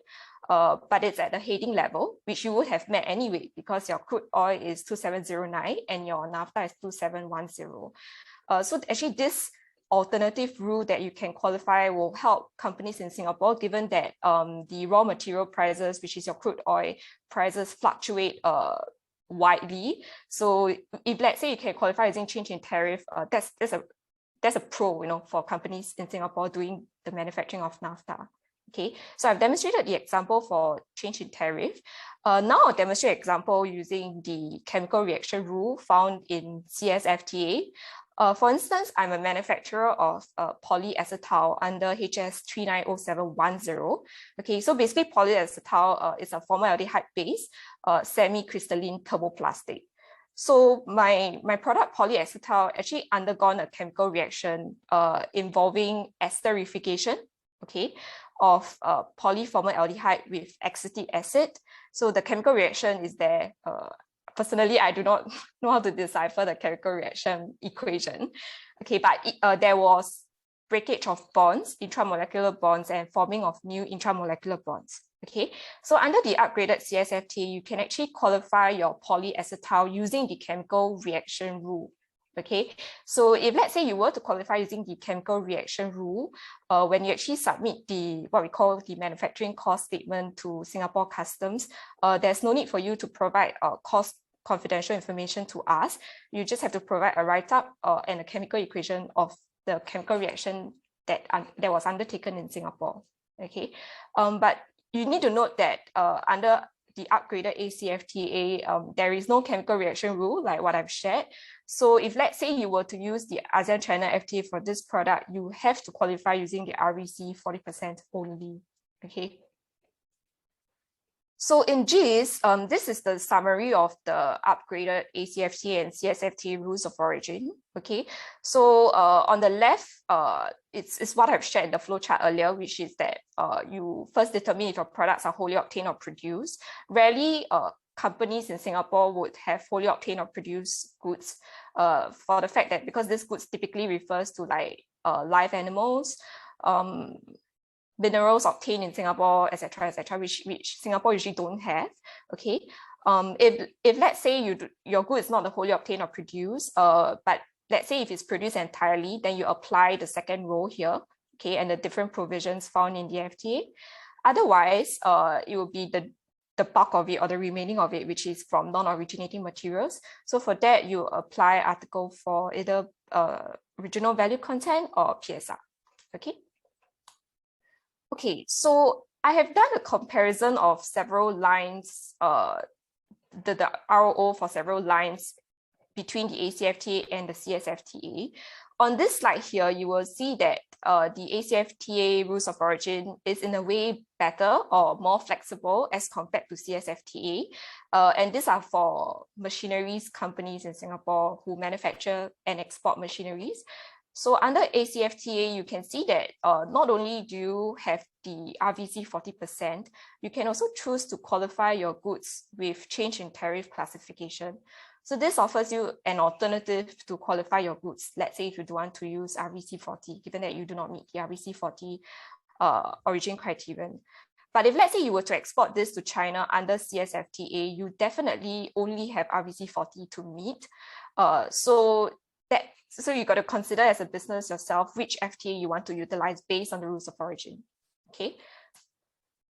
but it's at the heading level, which you would have met anyway because your crude oil is 2709 and your naphtha is 2710. So actually this alternative rule that you can qualify will help companies in Singapore, given that the raw material prices, which is your crude oil prices, fluctuate widely. So if let's say you can qualify using change in tariff, that's a pro, you know, for companies in Singapore doing the manufacturing of naphtha. Okay, so I've demonstrated the example for change in tariff. Now I'll demonstrate an example using the chemical reaction rule found in CSFTA. For instance, I'm a manufacturer of polyacetal under HS 390710. Okay, so basically polyacetal is a formaldehyde base, semi-crystalline thermoplastic. So my product polyacetal actually undergone a chemical reaction involving esterification, okay, of polyformaldehyde with acetic acid. So the chemical reaction is there. Personally, I do not know how to decipher the chemical reaction equation. Okay, but there was breakage of bonds, intramolecular bonds, and forming of new intramolecular bonds. Okay, so under the upgraded CSFTA, you can actually qualify your polyacetal using the chemical reaction rule. Okay, so if let's say you were to qualify using the chemical reaction rule, when you actually submit the what we call the manufacturing cost statement to Singapore Customs, there's no need for you to provide cost confidential information to us. You just have to provide a write-up and a chemical equation of the chemical reaction that was undertaken in Singapore. Okay, but you need to note that under the upgraded ACFTA, there is no chemical reaction rule like what I've shared. So if let's say you were to use the ASEAN China FTA for this product, you have to qualify using the RVC 40% only. Okay. So in GIS, this is the summary of the upgraded ACFTA and CSFTA rules of origin. Okay, so on the left, it's what I've shared in the flowchart earlier, which is that you first determine if your products are wholly obtained or produced. Rarely, companies in Singapore would have wholly obtained or produced goods for the fact that because this goods typically refers to like live animals, minerals obtained in Singapore, etc., which Singapore usually don't have. Okay, if let's say your good is not wholly obtained or produced, but let's say if it's produced entirely, then you apply the second row here, okay, and the different provisions found in the FTA. Otherwise, it will be the bulk of it or the remaining of it, which is from non-originating materials. So for that, you apply Article 4, either regional value content or PSR. Okay. Okay, so I have done a comparison of several lines, the ROO for several lines between the ACFTA and the CSFTA. On this slide here, you will see that the ACFTA rules of origin is in a way better or more flexible as compared to CSFTA. And these are for machineries companies in Singapore who manufacture and export machineries. So under ACFTA, you can see that not only do you have the RVC 40%, you can also choose to qualify your goods with change in tariff classification. So this offers you an alternative to qualify your goods. Let's say if you do want to use RVC 40, given that you do not meet the RVC 40 origin criterion. But if let's say you were to export this to China under CSFTA, you definitely only have RVC 40 to meet. So you got to consider as a business yourself which FTA you want to utilize based on the rules of origin. Okay.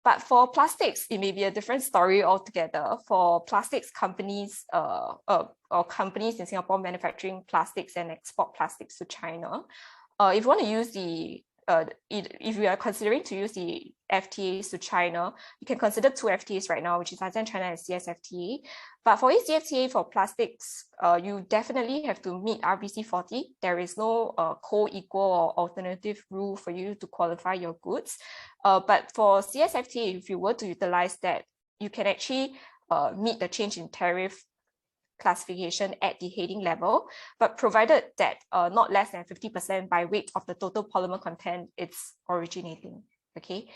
But for plastics, it may be a different story altogether. For plastics companies or companies in Singapore manufacturing plastics and export plastics to China, if you want to use the if you are considering to use the FTAs to China, you can consider two FTAs right now, which is ASEAN China and CSFTA. But for ACFTA for plastics, you definitely have to meet RVC 40. There is no co-equal or alternative rule for you to qualify your goods. But for CSFTA, if you were to utilize that, you can actually meet the change in tariff classification at the heading level, but provided that not less than 50% by weight of the total polymer content it's originating. Okay,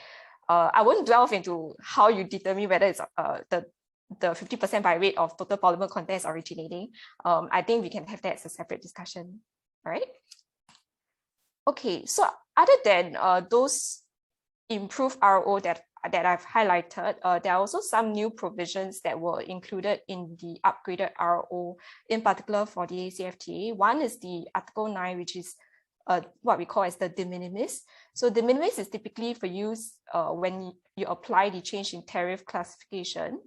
I won't delve into how you determine whether it's the 50% by weight of total polymer content is originating. I think we can have that as a separate discussion. All right. Okay, so other than those improved RO that I've highlighted, there are also some new provisions that were included in the upgraded RO, in particular for the ACFTA. One is the Article 9, which is what we call as the de minimis. So de minimis is typically for use when you apply the change in tariff classification.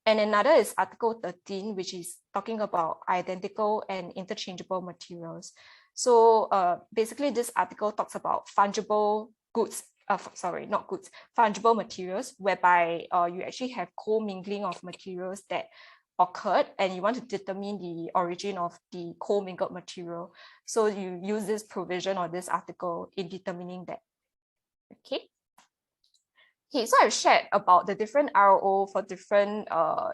And another is Article 13, which is talking about identical and interchangeable materials. So basically this article talks about fungible goods, fungible materials, whereby you actually have co-mingling of materials that occurred and you want to determine the origin of the co-mingled material. So you use this provision or this article in determining that. Okay. Okay, so I've shared about the different RO for different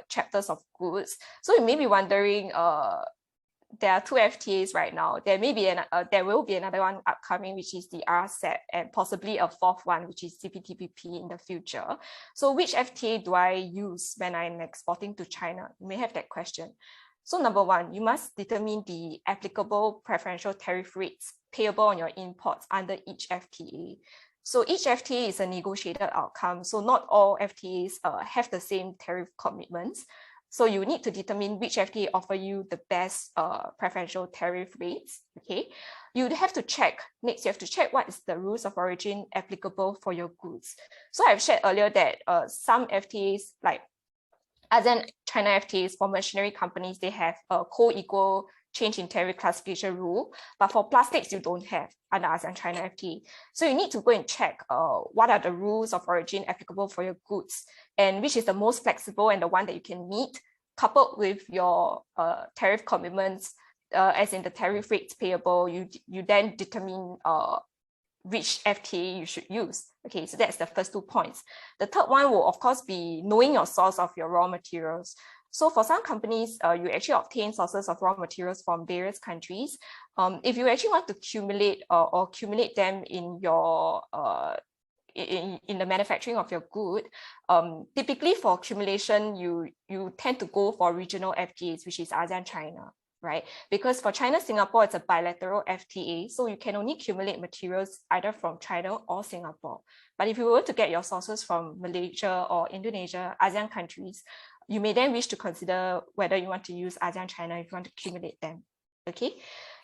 chapters of goods. So you may be wondering, there are 2 FTAs right now. There will be another one upcoming, which is the RCEP, and possibly a 4th one, which is CPTPP in the future. So which FTA do I use when I'm exporting to China? You may have that question. So number 1, you must determine the applicable preferential tariff rates payable on your imports under each FTA. So each FTA is a negotiated outcome. So not all FTAs have the same tariff commitments. So you need to determine which FTA offer you the best preferential tariff rates, okay? You have to check, next you have to check what is the rules of origin applicable for your goods. So I've shared earlier that some FTAs, like ASEAN China FTAs for machinery companies, they have a co-equal change in tariff classification rule, but for plastics, you don't have under ASEAN China FTA. So you need to go and check what are the rules of origin applicable for your goods and which is the most flexible and the one that you can meet, coupled with your tariff commitments, as in the tariff rates payable. You then determine which FTA you should use. Okay, so that's the first 2 points. The third one will of course be knowing your source of your raw materials. So for some companies, you actually obtain sources of raw materials from various countries. If you actually want to accumulate or accumulate them in your in the manufacturing of your good, typically for accumulation, you tend to go for regional FTAs, which is ASEAN China, right? Because for China, Singapore, it's a bilateral FTA, so you can only accumulate materials either from China or Singapore. But if you were to get your sources from Malaysia or Indonesia, ASEAN countries, you may then wish to consider whether you want to use ASEAN China if you want to accumulate them, okay?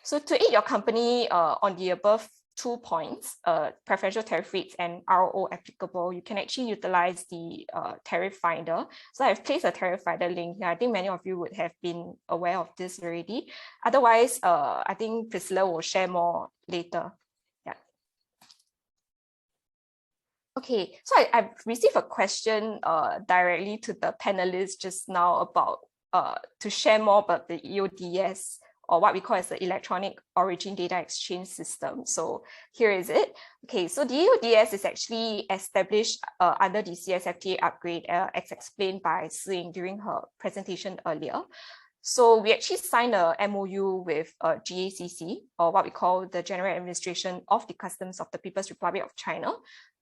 So to aid your company on the above 2 points, preferential tariff rates and RO applicable, you can actually utilize the tariff finder. So I've placed a tariff finder link here. I think many of you would have been aware of this already. Otherwise, I think Priscilla will share more later. Yeah. Okay, so I've received a question directly to the panelists just now about to share more about the EODs, or what we call as the Electronic Origin Data Exchange System. So here is it. Okay, so the EODs is actually established under the CSFTA upgrade, as explained by Soong during her presentation earlier. So we actually signed a MOU with GACC, or what we call the General Administration of the Customs of the People's Republic of China,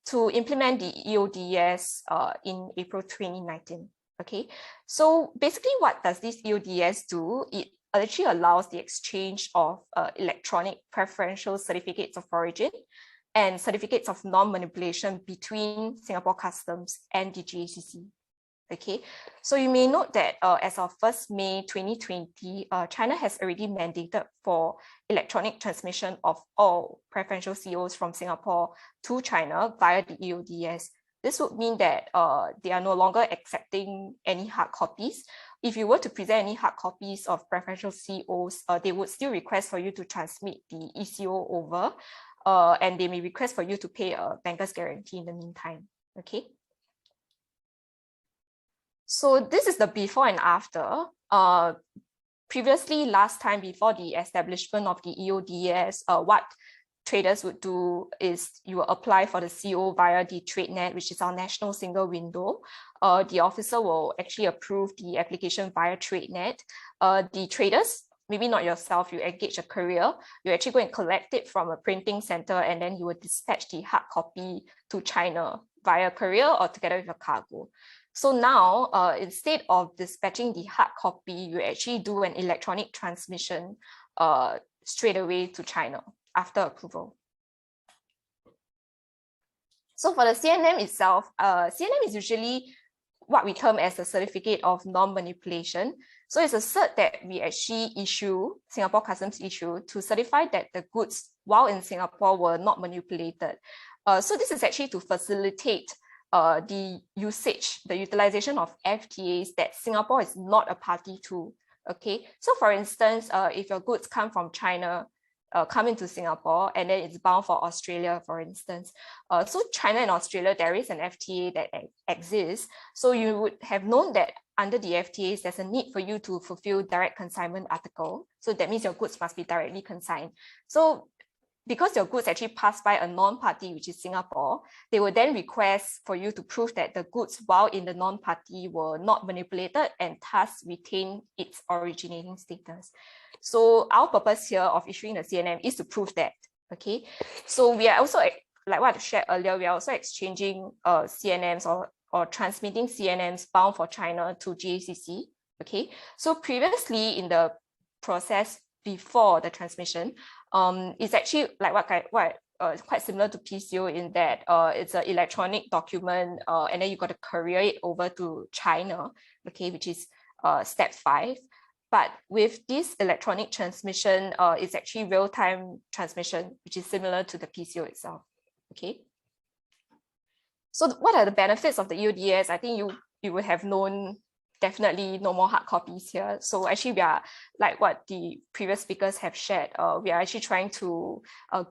to implement the EODs in April 2019. Okay, so basically what does this EODs do? It actually allows the exchange of electronic preferential certificates of origin and certificates of non-manipulation between Singapore Customs and the GACC. Okay, so you may note that as of 1st May 2020, China has already mandated for electronic transmission of all preferential COs from Singapore to China via the EODs. This would mean that they are no longer accepting any hard copies. If you were to present any hard copies of preferential COs, they would still request for you to transmit the ECO over, and they may request for you to pay a banker's guarantee in the meantime. Okay. So this is the before and after. Previously, last time before the establishment of the EODs, what traders would do is you will apply for the CO via the TradeNet, which is our national single window. The officer will actually approve the application via TradeNet. The traders, maybe not yourself, you engage a courier, you actually go and collect it from a printing center, and then you will dispatch the hard copy to China via courier or together with your cargo. So now, instead of dispatching the hard copy, you actually do an electronic transmission straight away to China after approval. So for the CNM itself, CNM is usually what we term as a certificate of non-manipulation. So it's a cert that we actually issue, Singapore Customs issue, to certify that the goods while in Singapore were not manipulated. So this is actually to facilitate the usage, the utilization of FTAs that Singapore is not a party to. Okay, so for instance, if your goods come from China, come into Singapore, and then it's bound for Australia, for instance. So China and Australia, there is an FTA that exists. So you would have known that under the FTAs, there's a need for you to fulfill direct consignment article. So that means your goods must be directly consigned. So because your goods actually pass by a non-party, which is Singapore, they will then request for you to prove that the goods while in the non-party were not manipulated and thus retain its originating status. So our purpose here of issuing the CNM is to prove that. Okay, so we are also, like what I shared earlier, we are also exchanging CNMs or transmitting CNMs bound for China to GACC. Okay, so previously in the process before the transmission, it's actually like quite similar to PCO in that it's an electronic document, and then you got to courier it over to China, okay, which is step 5. But with this electronic transmission, it's actually real-time transmission, which is similar to the PCO itself. Okay. So what are the benefits of the EODs? I think you would have known. Definitely no more hard copies here. So actually we are, like what the previous speakers have shared, we are actually trying to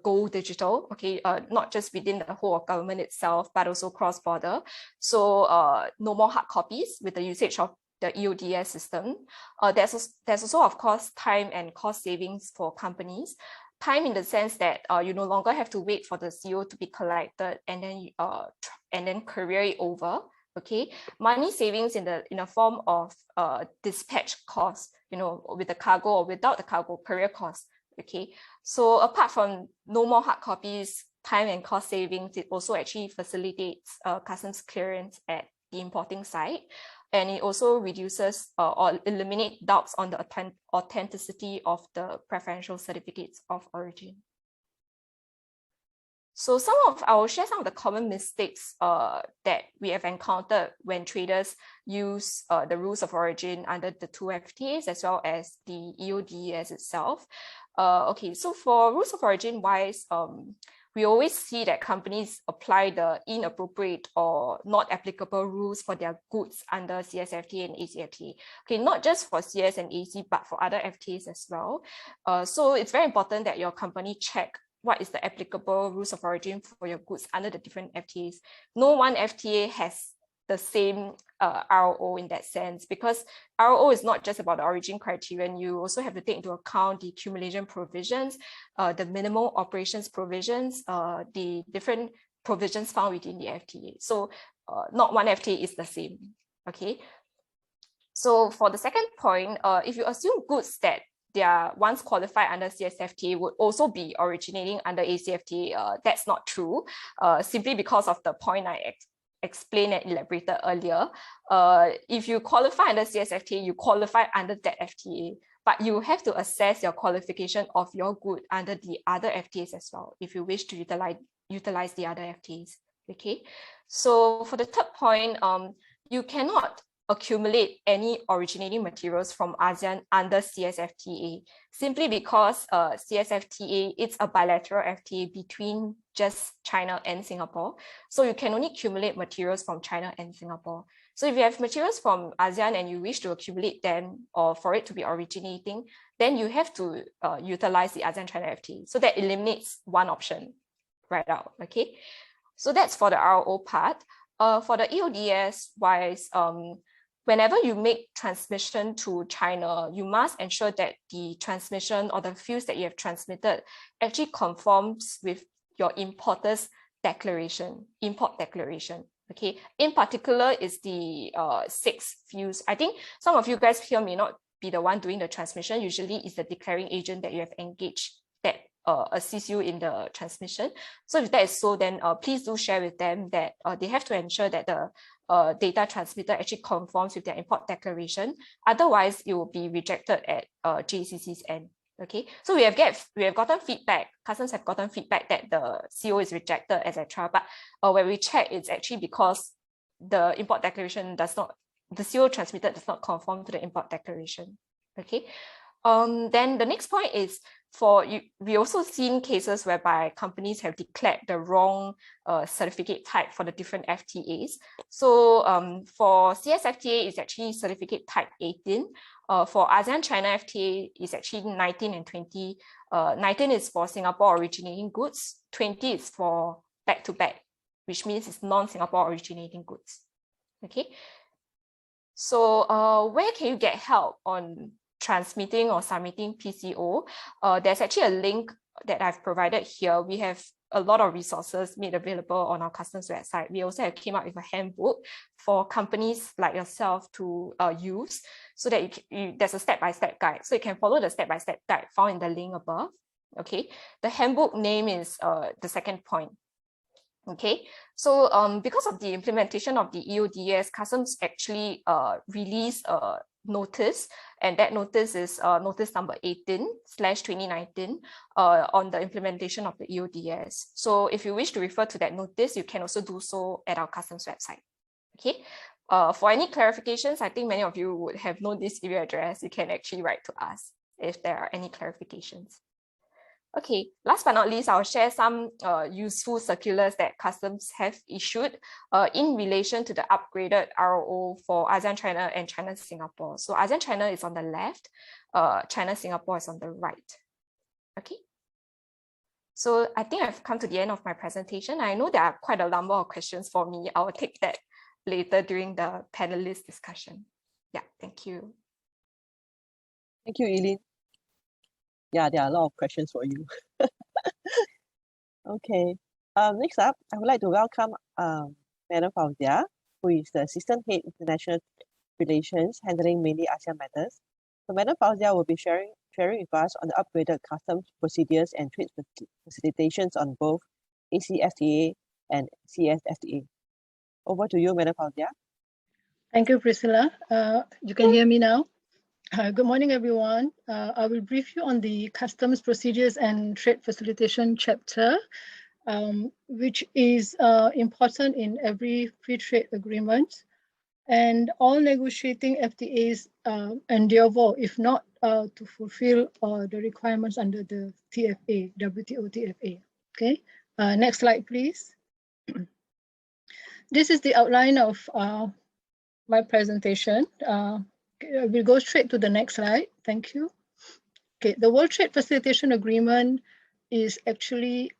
go digital, okay, not just within the whole of government itself, but also cross-border. So no more hard copies with the usage of the EODS system. There's also, of course, time and cost savings for companies. Time in the sense that you no longer have to wait for the CO to be collected and then courier it over. Okay, money savings in a form of dispatch costs, you know, with the cargo or without the cargo, courier costs. Okay, so apart from no more hard copies, time and cost savings, it also actually facilitates customs clearance at the importing site, and it also reduces or eliminates doubts on the authenticity of the preferential certificates of origin. So I will share some of the common mistakes that we have encountered when traders use the rules of origin under the 2 FTAs as well as the EODs itself. Okay, so for rules of origin wise, we always see that companies apply the inappropriate or not applicable rules for their goods under CSFTA and ACFTA. Okay, not just for CS and AC, but for other FTAs as well. So it's very important that your company check what is the applicable rules of origin for your goods under the different FTAs. No one FTA has the same RO in that sense, because RO is not just about the origin criterion. You also have to take into account the accumulation provisions, the minimal operations provisions, the different provisions found within the FTA. So not one FTA is the same, okay? So for the second point, if you assume goods that they are once qualified under CSFTA would also be originating under ACFTA, that's not true, simply because of the point I explained and elaborated earlier. If you qualify under CSFTA, you qualify under that FTA, but you have to assess your qualification of your good under the other FTAs as well, if you wish to utilize the other FTAs, okay? So for the third point, you cannot accumulate any originating materials from ASEAN under CSFTA, simply because CSFTA, it's a bilateral FTA between just China and Singapore. So you can only accumulate materials from China and Singapore. So if you have materials from ASEAN and you wish to accumulate them or for it to be originating, then you have to utilize the ASEAN China FTA. So that eliminates one option right out, okay? So that's for the RO part. For the EODS wise, whenever you make transmission to China, you must ensure that the transmission or the fuels that you have transmitted actually conforms with your importer's declaration, import declaration. Okay, in particular is the 6 fuels. I think some of you guys here may not be the one doing the transmission. Usually it's the declaring agent that you have engaged that assist you in the transmission. So if that is so, then please do share with them that they have to ensure that the data transmitter actually conforms with their import declaration. Otherwise, it will be rejected at JCC's end. Okay, so we have gotten feedback. Customs have gotten feedback that the CO is rejected, etc. But when we check, it's actually because the import declaration the CO transmitted does not conform to the import declaration. Okay. Then the next point is we also seen cases whereby companies have declared the wrong certificate type for the different FTAs. So for CSFTA, it's actually certificate type 18. For ASEAN China FTA, it's actually 19 and 20. 19 is for Singapore originating goods. 20 is for back-to-back, which means it's non-Singapore originating goods. Okay. So where can you get help on transmitting or submitting PCO? There's actually a link that I've provided here. We have a lot of resources made available on our customs website. We also have came up with a handbook for companies like yourself to use, so that there's a step-by-step guide. So you can follow the step-by-step guide found in the link above. Okay, the handbook name is the second point. Okay, so because of the implementation of the EODs, customs actually released a notice, and that notice is notice number 18/2019 on the implementation of the EODs. So if you wish to refer to that notice, you can also do so at our customs website. Okay, for any clarifications, I think many of you would have known this email address. You can actually write to us if there are any clarifications. Okay, last but not least, I'll share some useful circulars that customs have issued in relation to the upgraded ROO for ASEAN China and China Singapore. So ASEAN China is on the left, China Singapore is on the right. Okay, so I think I've come to the end of my presentation. I know there are quite a number of questions for me. I will take that later during the panelist discussion. Yeah, thank you. Thank you, Elin. Yeah, there are a lot of questions for you. Okay. Next up, I would like to welcome Madam Fauzia, who is the Assistant Head International Relations, handling mainly ASEAN matters. So Madam Fauzia will be sharing with us on the upgraded customs procedures and trade facilitations on both ACFTA and CSFTA. Over to you, Madam Fauzia. Thank you, Priscilla. You can hear me now? Good morning, everyone. I will brief you on the customs procedures and trade facilitation chapter, which is important in every free trade agreement. And all negotiating FTAs endeavor, if not to fulfill the requirements under the TFA, WTO TFA. Okay, next slide, please. This is the outline of my presentation. We'll go straight to the next slide. Thank you. Okay, the World Trade Facilitation Agreement is actually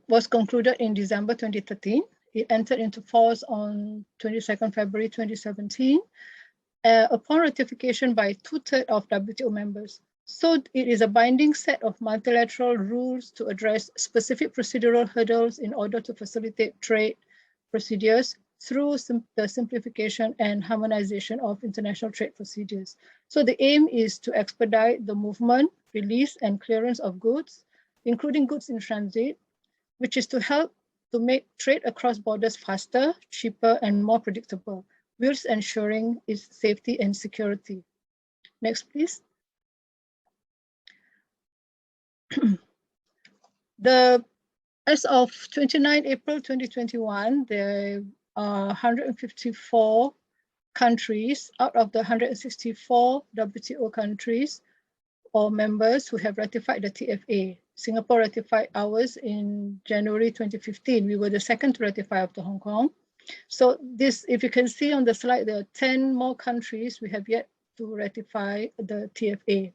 was concluded in December 2013. It entered into force on 22nd February 2017 upon ratification by 2/3 of WTO members. So it is a binding set of multilateral rules to address specific procedural hurdles in order to facilitate trade procedures through the simplification and harmonization of international trade procedures. So the aim is to expedite the movement, release, and clearance of goods, including goods in transit, which is to help to make trade across borders faster, cheaper, and more predictable, whilst ensuring its safety and security. Next, please. As of 29 April 2021, there are 154 countries out of the 164 WTO countries or members who have ratified the TFA. Singapore ratified ours in January 2015. We were the second to ratify after Hong Kong. So this, if you can see on the slide, there are 10 more countries we have yet to ratify the TFA.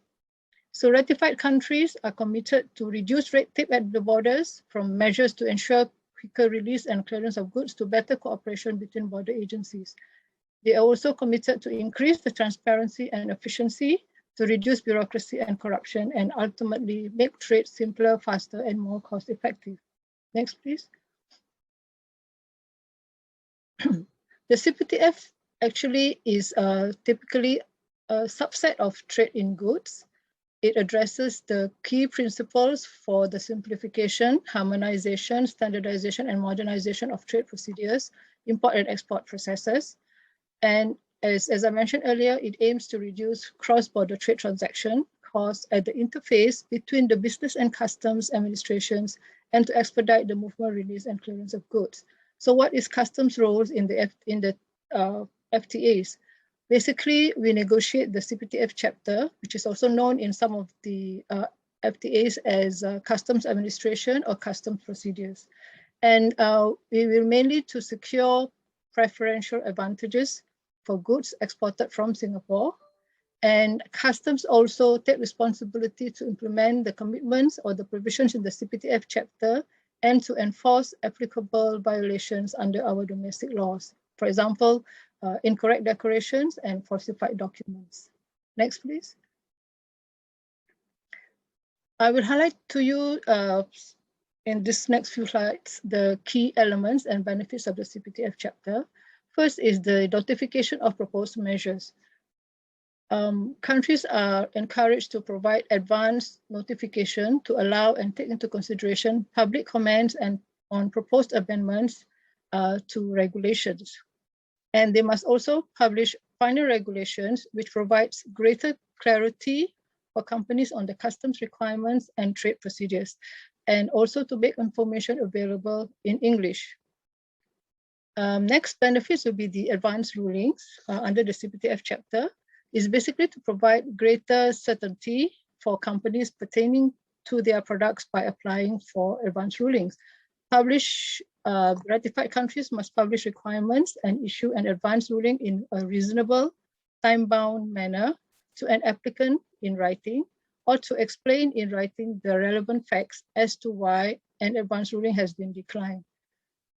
So ratified countries are committed to reduce red tape at the borders, from measures to ensure quicker release and clearance of goods to better cooperation between border agencies. They are also committed to increase the transparency and efficiency, to reduce bureaucracy and corruption, and ultimately make trade simpler, faster, and more cost-effective. Next, please. The CPTF actually is typically a subset of trade in goods. It addresses the key principles for the simplification, harmonization, standardization, and modernization of trade procedures, import and export processes. And as I mentioned earlier, it aims to reduce cross-border trade transaction costs at the interface between the business and customs administrations, and to expedite the movement, release, and clearance of goods. So what is customs roles in the FTAs? Basically, we negotiate the CPTF chapter, which is also known in some of the FTAs as customs administration or customs procedures. And we will mainly to secure preferential advantages for goods exported from Singapore. And customs also take responsibility to implement the commitments or the provisions in the CPTF chapter and to enforce applicable violations under our domestic laws. For example, incorrect declarations and falsified documents. Next, please. I will highlight to you in this next few slides the key elements and benefits of the CPTF chapter. First is the notification of proposed measures. Countries are encouraged to provide advance notification to allow and take into consideration public comments and on proposed amendments to regulations. And they must also publish final regulations which provides greater clarity for companies on the customs requirements and trade procedures, and also to make information available in English. Next benefits will be the advanced rulings under the CPTF chapter. Is basically to provide greater certainty for companies pertaining to their products by applying for advanced rulings. Ratified countries must publish requirements and issue an advanced ruling in a reasonable, time-bound manner to an applicant in writing, or to explain in writing the relevant facts as to why an advanced ruling has been declined.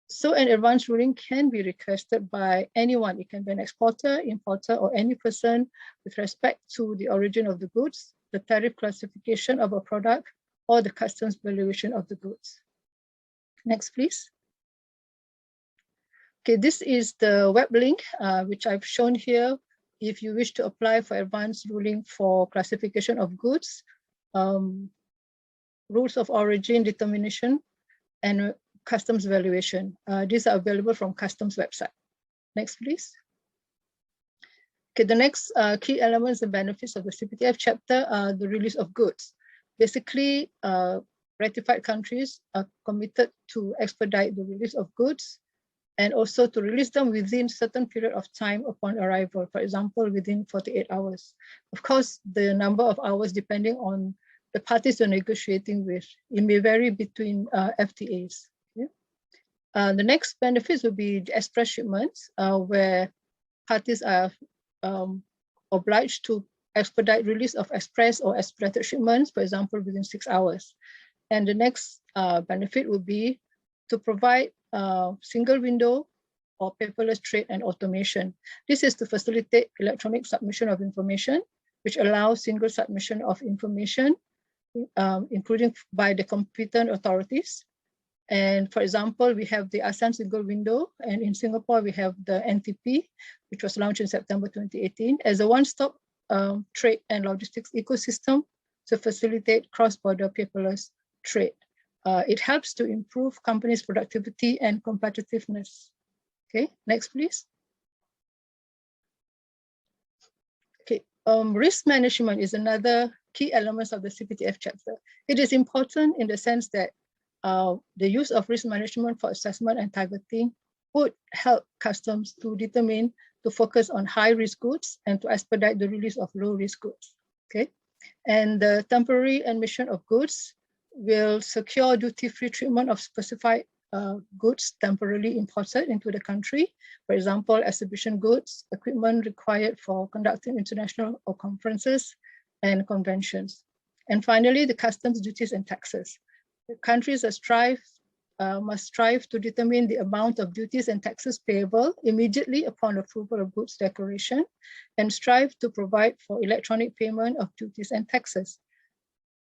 So an advanced ruling can be requested by anyone. It can be an exporter, importer, or any person with respect to the origin of the goods, the tariff classification of a product, or the customs valuation of the goods. Next, please. Okay, this is the web link, which I've shown here. If you wish to apply for advanced ruling for classification of goods, rules of origin determination, and customs valuation. These are available from customs website. Next, please. Okay, the next key elements and benefits of the CPTF chapter are the release of goods. Basically, ratified countries are committed to expedite the release of goods and also to release them within certain period of time upon arrival, for example, within 48 hours. Of course, the number of hours depending on the parties you're negotiating with, it may vary between FTAs. The next benefits will be the express shipments, where parties are obliged to expedite release of express or expedited shipments, for example, within 6 hours. And the next benefit will be to provide single window or paperless trade and automation. This is to facilitate electronic submission of information, which allows single submission of information, including by the competent authorities. And for example, we have the ASEAN single window, and in Singapore, we have the NTP, which was launched in September 2018 as a one-stop trade and logistics ecosystem to facilitate cross-border paperless trade. It helps to improve companies' productivity and competitiveness. Okay, next, please. Okay, risk management is another key element of the CPTF chapter. It is important in the sense that the use of risk management for assessment and targeting would help customs to determine to focus on high-risk goods and to expedite the release of low-risk goods. Okay, and the temporary admission of goods will secure duty-free treatment of specified goods temporarily imported into the country. For example, exhibition goods, equipment required for conducting international or conferences and conventions. And finally, the customs duties and taxes. The countries must strive to determine the amount of duties and taxes payable immediately upon approval of goods declaration, and strive to provide for electronic payment of duties and taxes.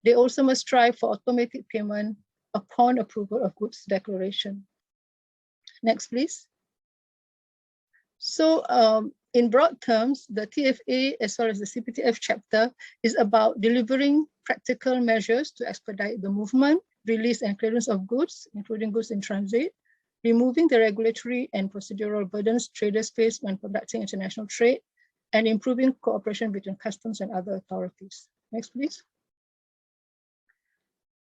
They also must strive for automatic payment upon approval of goods declaration. Next, please. So in broad terms, the TFA as well as the CPTF chapter is about delivering practical measures to expedite the movement, release and clearance of goods, including goods in transit, removing the regulatory and procedural burdens traders face when conducting international trade, and improving cooperation between customs and other authorities. Next, please.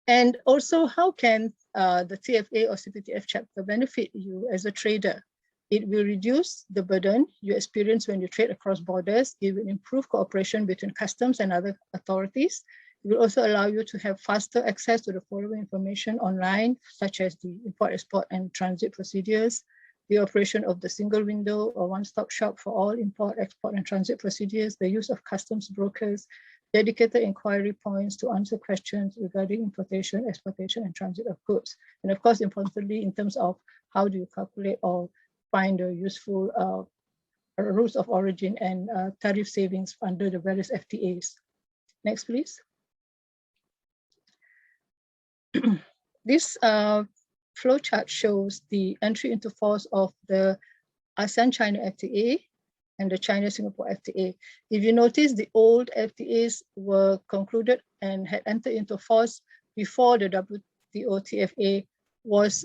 And also, how can the TFA or CPTF chapter benefit you as a trader? It will reduce the burden you experience when you trade across borders. It will improve cooperation between customs and other authorities. It will also allow you to have faster access to the following information online, such as the import, export, and transit procedures, the operation of the single window or one-stop shop for all import, export, and transit procedures, the use of customs brokers, dedicated inquiry points to answer questions regarding importation, exportation, and transit of goods. And of course, importantly, in terms of how do you calculate or find the useful rules of origin and tariff savings under the various FTAs. Next, please. this flow chart shows the entry into force of the ASEAN China FTA and the China Singapore FTA. If you notice, the old FTAs were concluded and had entered into force before the WTO TFA was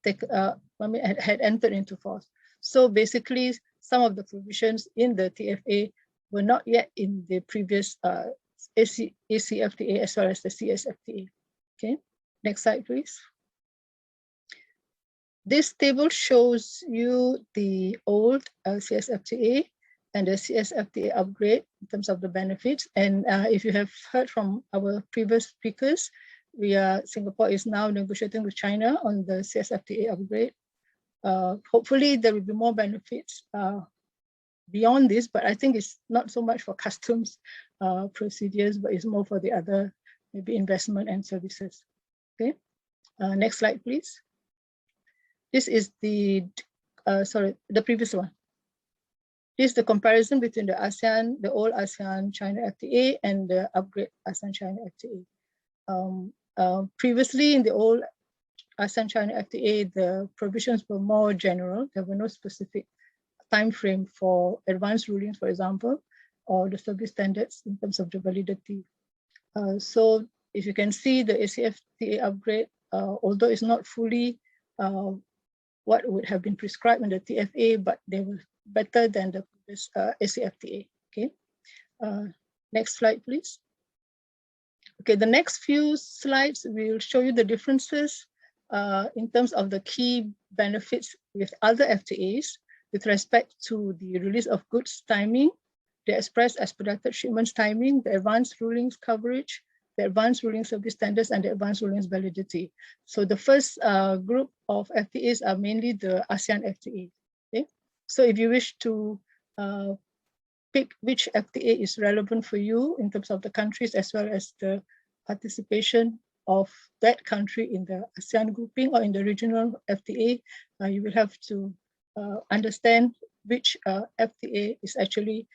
had entered into force. So basically, some of the provisions in the TFA were not yet in the previous ACFTA as well as the CSFTA. Okay, next slide, please. This table shows you the old CSFTA and the CSFTA upgrade in terms of the benefits. And if you have heard from our previous speakers, Singapore is now negotiating with China on the CSFTA upgrade. Hopefully there will be more benefits beyond this, but I think it's not so much for customs procedures, but it's more for the other maybe investment and services. Okay, next slide, please. This is the previous one. This is the comparison between the old ASEAN China FTA and the upgrade ASEAN China FTA. Previously in the old ASEAN China FTA, the provisions were more general. There were no specific time frame for advanced rulings, for example, or the service standards in terms of the validity. So if you can see the ACFTA upgrade, although it's not fully what would have been prescribed in the TFA, but they were better than the previous ACFTA. Okay, next slide, please. Okay, the next few slides will show you the differences in terms of the key benefits with other FTAs with respect to the release of goods timing, the express expedited shipments timing, the advanced rulings coverage, the advanced ruling service standards, and the advanced rulings validity. So the first group of FTAs are mainly the ASEAN FTA. Okay? So if you wish to pick which FTA is relevant for you in terms of the countries as well as the participation of that country in the ASEAN grouping or in the regional FTA, you will have to understand which FTA is actually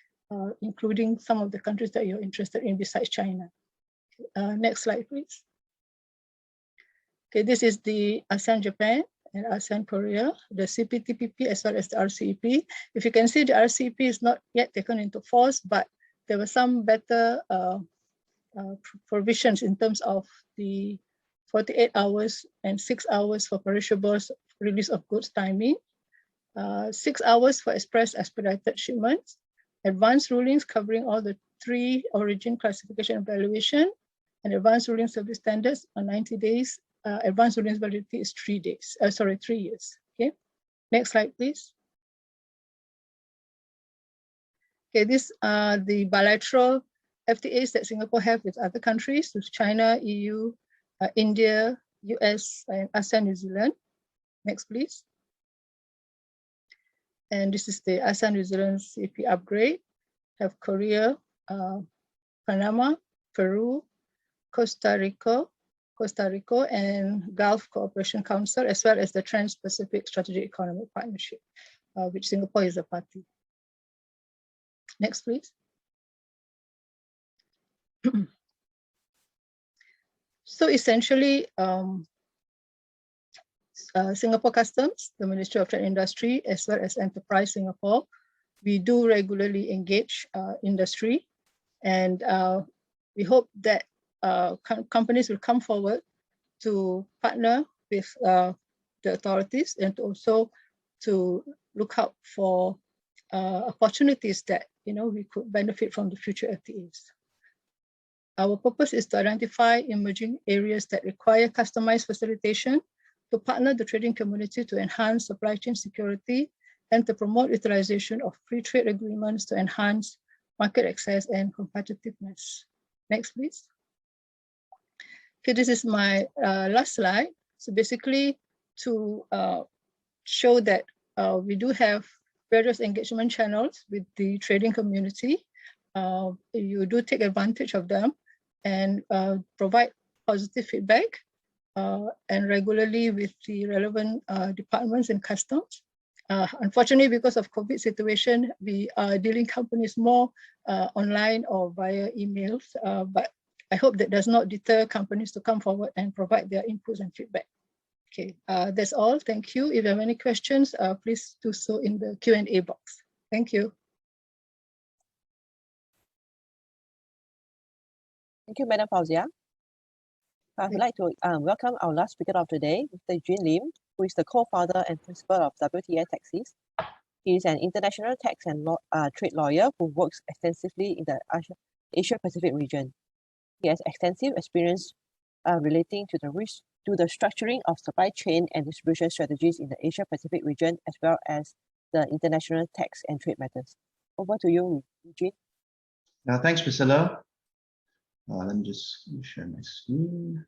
including some of the countries that you're interested in besides China. Next slide, please. Okay, this is the ASEAN Japan and ASEAN Korea, the CPTPP as well as the RCEP. If you can see, the RCEP is not yet taken into force, but there were some better provisions in terms of the 48 hours and 6 hours for perishables release of goods timing, 6 hours for express expedited shipments, advanced rulings covering all the 3 origin classification evaluation, and advanced ruling service standards on 90 days. Advanced rulings validity is 3 years. Okay, next slide, please. Okay, these are the bilateral FTAs that Singapore have with other countries, with China, EU, India, US, and ASEAN New Zealand. Next, please. And this is the ASEAN New Zealand CP upgrade. Have Korea, Panama, Peru, Costa Rica, and Gulf Cooperation Council, as well as the Trans-Pacific Strategic Economic Partnership, which Singapore is a party. Next, please. So essentially, Singapore Customs, the Ministry of Trade and Industry, as well as Enterprise Singapore, we do regularly engage industry, and we hope that companies will come forward to partner with the authorities and also to look out for opportunities that we could benefit from the future FTAs. Our purpose is to identify emerging areas that require customized facilitation, to partner the trading community to enhance supply chain security, and to promote utilization of free trade agreements to enhance market access and competitiveness. Next, please. Okay, this is my last slide. So basically, to show that we do have various engagement channels with the trading community. You do take advantage of them and provide positive feedback and regularly with the relevant departments and customs. Unfortunately, because of COVID situation, we are dealing companies more online or via emails, but I hope that does not deter companies to come forward and provide their inputs and feedback. Okay, that's all. Thank you. If you have any questions, please do so in the Q&A box. Thank you. Thank you, Madam Fauzia. I would like to welcome our last speaker of today, Mr. Eugene Lim, who is the co-founder and principal of WTA Taxis. He is an international tax and trade lawyer who works extensively in the Asia-Pacific region. He has extensive experience relating to the structuring of supply chain and distribution strategies in the Asia-Pacific region, as well as the international tax and trade matters. Over to you, Eugene. Thanks, Priscilla. Let me just share my screen.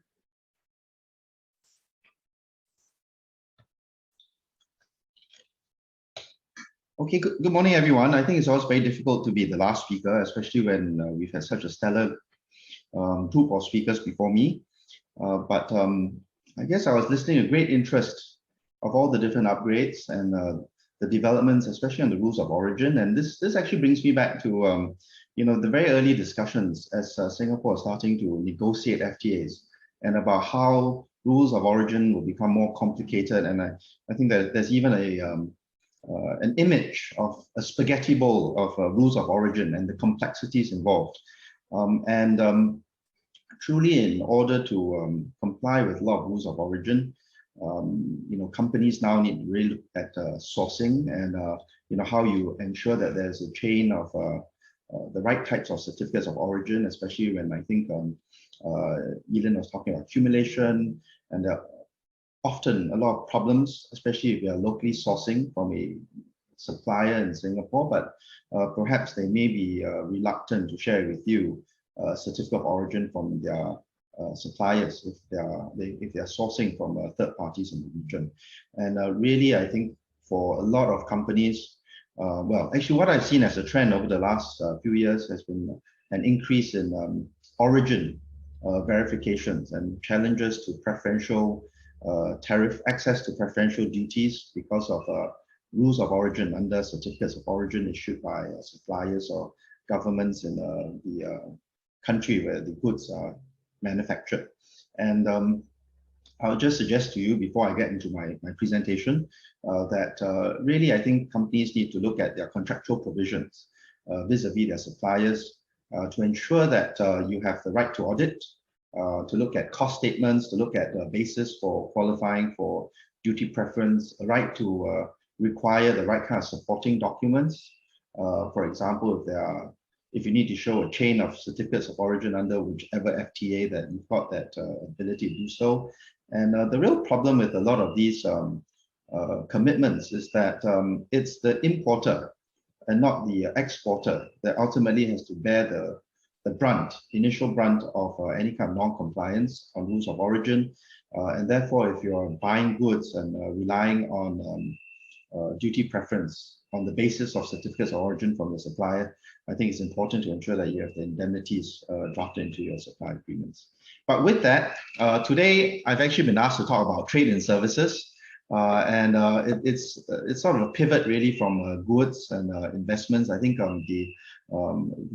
Okay, good morning, everyone. I think it's always very difficult to be the last speaker, especially when we've had such a stellar group of speakers before me. But I guess I was listening with great interest of all the different upgrades and the developments, especially on the rules of origin. And this actually brings me back to the very early discussions as Singapore is starting to negotiate FTAs and about how rules of origin will become more complicated. And I think that there's even an image of a spaghetti bowl of rules of origin and the complexities involved. Truly, in order to comply with a lot of rules of origin, companies now need to really look at sourcing and how you ensure that there's a chain of the right types of certificates of origin, especially when I think Elin was talking about accumulation, and there are often a lot of problems, especially if you are locally sourcing from a supplier in Singapore, but perhaps they may be reluctant to share with you certificate of origin from their suppliers if they are sourcing from third parties in the region. And really, I think for a lot of companies, well, actually what I've seen as a trend over the last few years has been an increase in origin verifications and challenges to preferential tariff access to preferential duties because of rules of origin under certificates of origin issued by suppliers or governments in the country where the goods are manufactured. And I'll just suggest to you before I get into my presentation that really I think companies need to look at their contractual provisions vis-a-vis their suppliers to ensure that you have the right to audit, to look at cost statements, to look at the basis for qualifying for duty preference, a right to require the right kind of supporting documents. For example, if you need to show a chain of certificates of origin under whichever FTA that you've got that ability to do so. And the real problem with a lot of these commitments is that it's the importer and not the exporter that ultimately has to bear the initial brunt of any kind of non-compliance on rules of origin. And therefore, if you're buying goods and relying on duty preference on the basis of certificates of origin from the supplier, I think it's important to ensure that you have the indemnities drafted into your supply agreements. But with that, today I've actually been asked to talk about trade and services. It's sort of a pivot really from goods and investments. I think the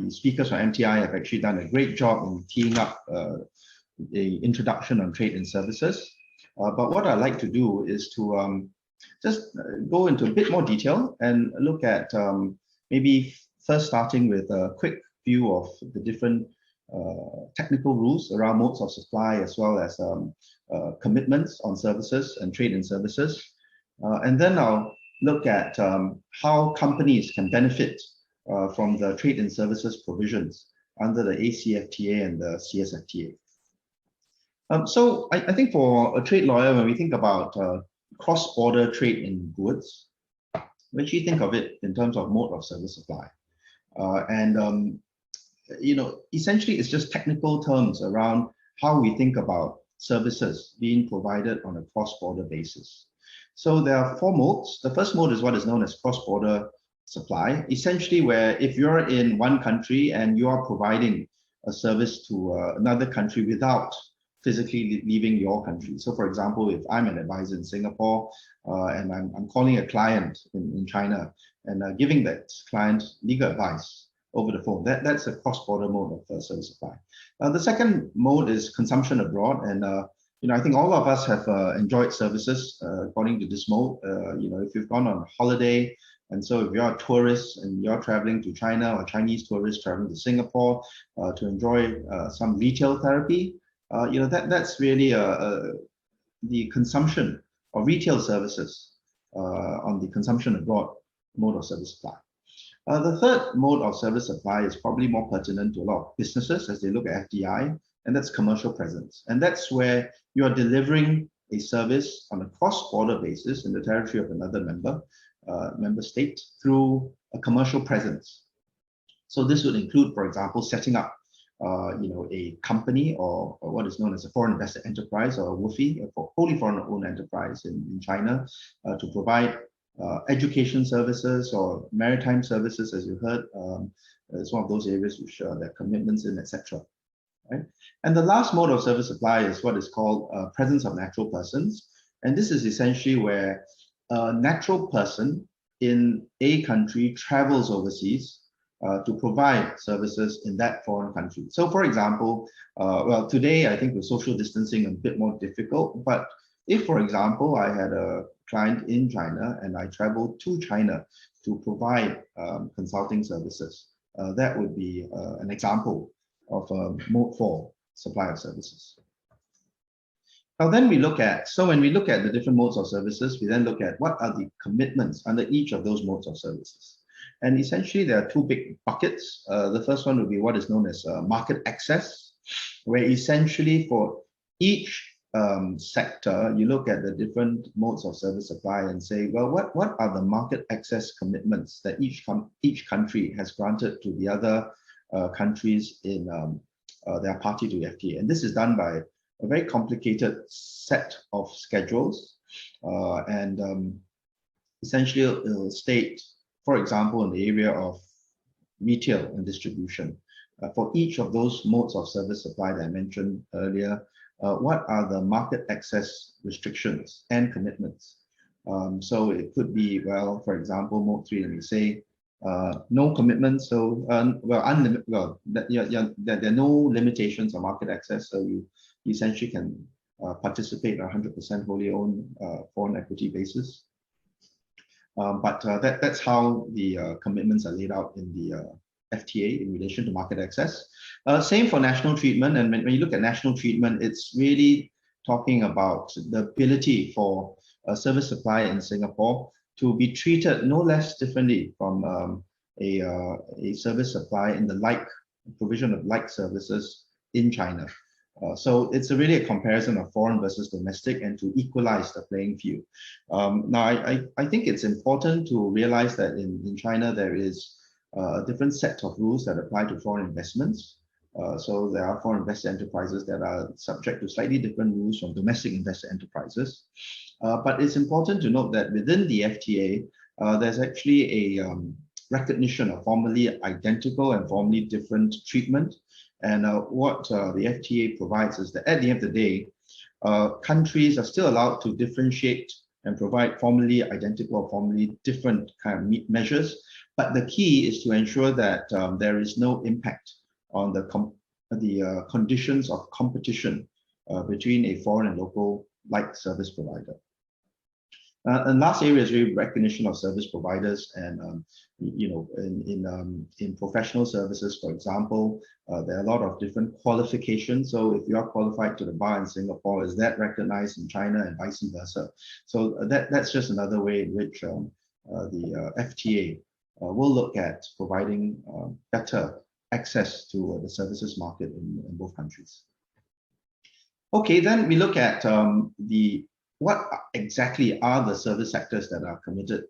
speakers from MTI have actually done a great job in teeing up the introduction on trade and services. But what I'd like to do is to just go into a bit more detail and look at maybe first starting with a quick view of the different technical rules around modes of supply, as well as commitments on services and trade and services. And then I'll look at how companies can benefit from the trade and services provisions under the ACFTA and the CSFTA. So I think for a trade lawyer, when we think about cross-border trade in goods, we actually think of it in terms of mode of service supply. Essentially it's just technical terms around how we think about services being provided on a cross-border basis. So there are four modes. The first mode is what is known as cross-border supply, essentially where if you're in one country and you are providing a service to another country without physically leaving your country. So for example, if I'm an advisor in Singapore and I'm calling a client in China and giving that client legal advice over the phone. That's a cross-border mode of service supply. The second mode is consumption abroad, and I think all of us have enjoyed services according to this mode. If you've gone on holiday, and so if you're a tourist and you're traveling to China, or Chinese tourists traveling to Singapore to enjoy some retail therapy, that's really the consumption of retail services on the consumption abroad mode of service supply. The third mode of service supply is probably more pertinent to a lot of businesses as they look at FDI, and that's commercial presence. And that's where you are delivering a service on a cross-border basis in the territory of another member state through a commercial presence. So this would include, for example, setting up a company or what is known as a foreign investor enterprise, or a WFE, a wholly foreign-owned enterprise in China, to provide education services or maritime services, as you heard. It's one of those areas which there are commitments in, etc. Right? And the last mode of service supply is what is called presence of natural persons. And this is essentially where a natural person in a country travels overseas to provide services in that foreign country. So for example, well, today I think with social distancing a bit more difficult, but if, for example, I had a client in China and I traveled to China to provide consulting services, that would be an example of a mode 4 supply of services. Now then we look at, so when we look at the different modes of services, we then look at what are the commitments under each of those modes of services. And essentially there are two big buckets. The first one would be what is known as market access, where essentially for each sector, you look at the different modes of service supply and say, well, what are the market access commitments that each country has granted to the other countries in their party to the FTA? And this is done by a very complicated set of schedules, and essentially it'll state, for example, in the area of retail and distribution, for each of those modes of service supply that I mentioned earlier, what are the market access restrictions and commitments? So it could be, well, for example, mode 3, let me say, no commitments. So, there are no limitations on market access. So you essentially can participate on 100% wholly owned foreign equity basis. But that's how the commitments are laid out in the FTA in relation to market access. Same for national treatment. And when you look at national treatment, it's really talking about the ability for a service supply in Singapore to be treated no less differently from a service supply in the provision of like services in China. So it's really a comparison of foreign versus domestic and to equalize the playing field. Now, I think it's important to realize that in China, there is a different set of rules that apply to foreign investments. So there are foreign investor enterprises that are subject to slightly different rules from domestic investor enterprises. But it's important to note that within the FTA, there's actually a recognition of formally identical and formally different treatment. And what the FTA provides is that at the end of the day, countries are still allowed to differentiate and provide formally identical or formally different kind of measures. But the key is to ensure that there is no impact on the conditions of competition between a foreign and local like service provider. And last area is really recognition of service providers, and in professional services, for example, there are a lot of different qualifications. So if you are qualified to the bar in Singapore, is that recognized in China and vice versa? So that's just another way in which the FTA will look at providing better access to the services market in both countries. Okay, then we look at what exactly are the service sectors that are committed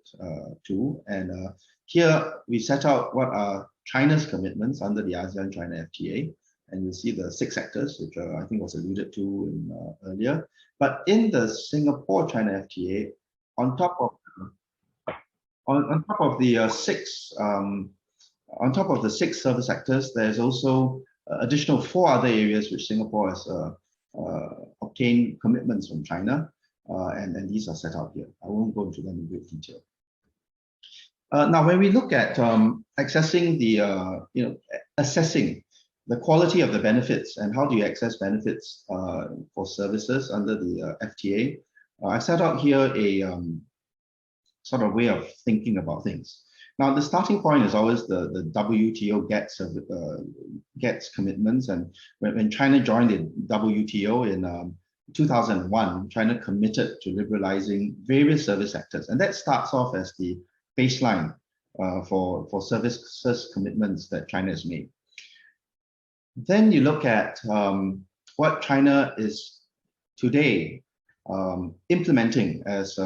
to, and here we set out what are China's commitments under the ASEAN China FTA, and you'll see the 6 sectors, which I think was alluded to earlier. But in the Singapore China FTA, on top of the 6 service sectors, there's also additional 4 other areas which Singapore has obtained commitments from China. And these are set out here. I won't go into them in great detail. Now, when we look at accessing the, assessing the quality of the benefits and how do you access benefits for services under the FTA, I set out here a sort of way of thinking about things. Now, the starting point is always the WTO gets commitments, and when China joined the WTO in 2001, China committed to liberalizing various service sectors, and that starts off as the baseline for services commitments that China has made. Then you look at what China is today implementing as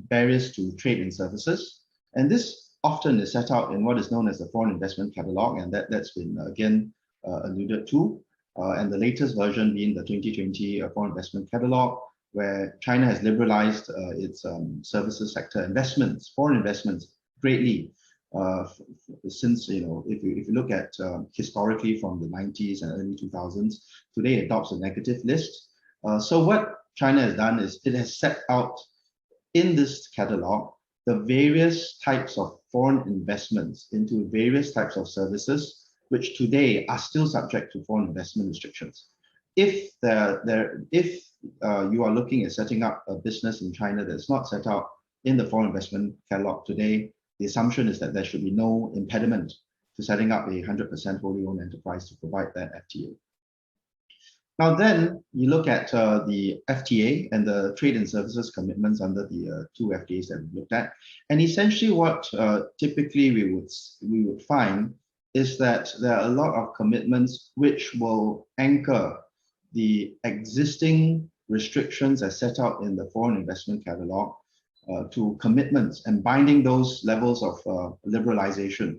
barriers to trade in services, and this often is set out in what is known as the Foreign Investment Catalog, and that's been again alluded to, and the latest version being the 2020 Foreign Investment Catalog, where China has liberalized its services sector investments, foreign investments, greatly since, if you look at historically from the 90s and early 2000s, today it adopts a negative list. So what China has done is it has set out in this catalog the various types of foreign investments into various types of services, which today are still subject to foreign investment restrictions. If you are looking at setting up a business in China that's not set out in the foreign investment catalog today, the assumption is that there should be no impediment to setting up a 100% wholly owned enterprise to provide that FTA. Now then, you look at the FTA and the trade and services commitments under the two FTAs that we looked at, and essentially what typically we would find is that there are a lot of commitments which will anchor the existing restrictions as set out in the foreign investment catalog to commitments and binding those levels of liberalization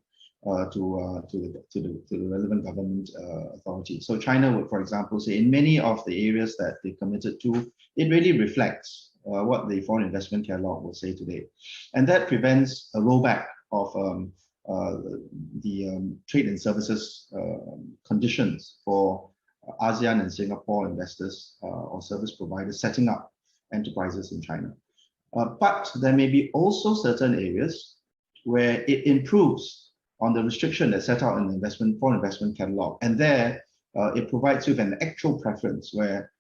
to the relevant government authority. So China would, for example, say in many of the areas that they committed to, it really reflects what the foreign investment catalog will say today. And that prevents a rollback of the trade and services conditions for ASEAN and Singapore investors or service providers setting up enterprises in China. But there may be also certain areas where it improves on the restriction that's set out in the foreign investment catalog. And there, it provides you with an actual preference where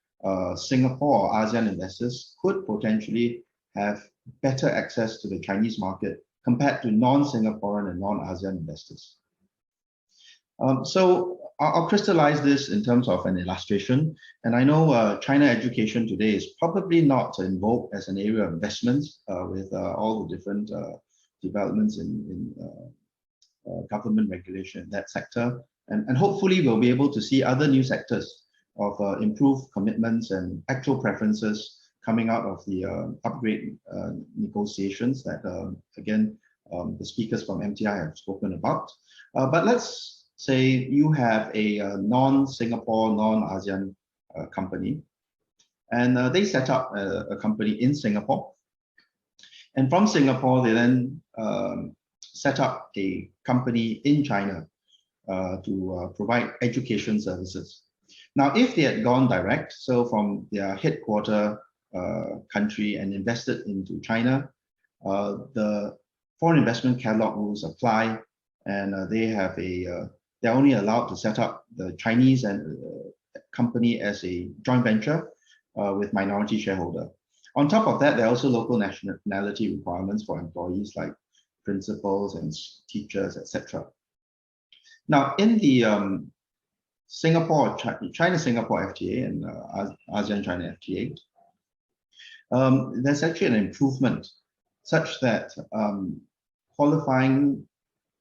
Singapore or ASEAN investors could potentially have better access to the Chinese market compared to non-Singaporean and non-ASEAN investors. So I'll crystallize this in terms of an illustration. And I know China education today is probably not in vogue as an area of investments with all the different developments in government regulation in that sector. And hopefully we'll be able to see other new sectors of improved commitments and actual preferences coming out of the upgrade negotiations that, again, the speakers from MTI have spoken about. But let's say you have a non-Singapore, non-ASEAN company, and they set up a company in Singapore. And from Singapore, they then set up a company in China to provide education services. Now, if they had gone direct, so from their headquarter country and invested into China, the foreign investment catalog rules apply, and they're only allowed to set up the Chinese and company as a joint venture with minority shareholder. On top of that, there are also local nationality requirements for employees like principals and teachers, etc. Now, in the China-Singapore FTA and ASEAN-China FTA, there's actually an improvement such that qualifying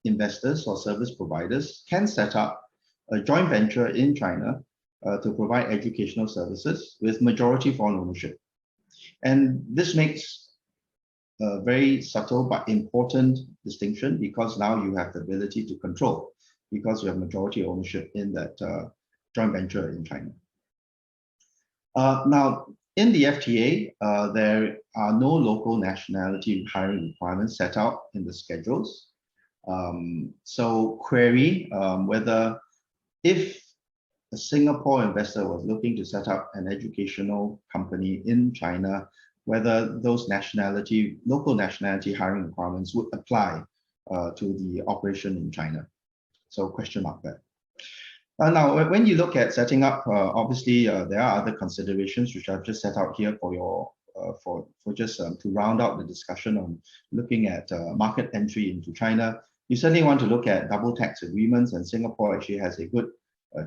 investors or service providers can set up a joint venture in China to provide educational services with majority foreign ownership. And this makes a very subtle but important distinction, because now you have the ability to control, because you have majority ownership in that joint venture in China. Now, in the FTA, there are no local nationality hiring requirements set out in the schedules. So query whether if a Singapore investor was looking to set up an educational company in China, whether those local nationality hiring requirements would apply to the operation in China. So question mark there. Now, when you look at setting up, obviously there are other considerations which I've just set out here for your to round out the discussion on looking at market entry into China. You certainly want to look at double tax agreements, and Singapore actually has a good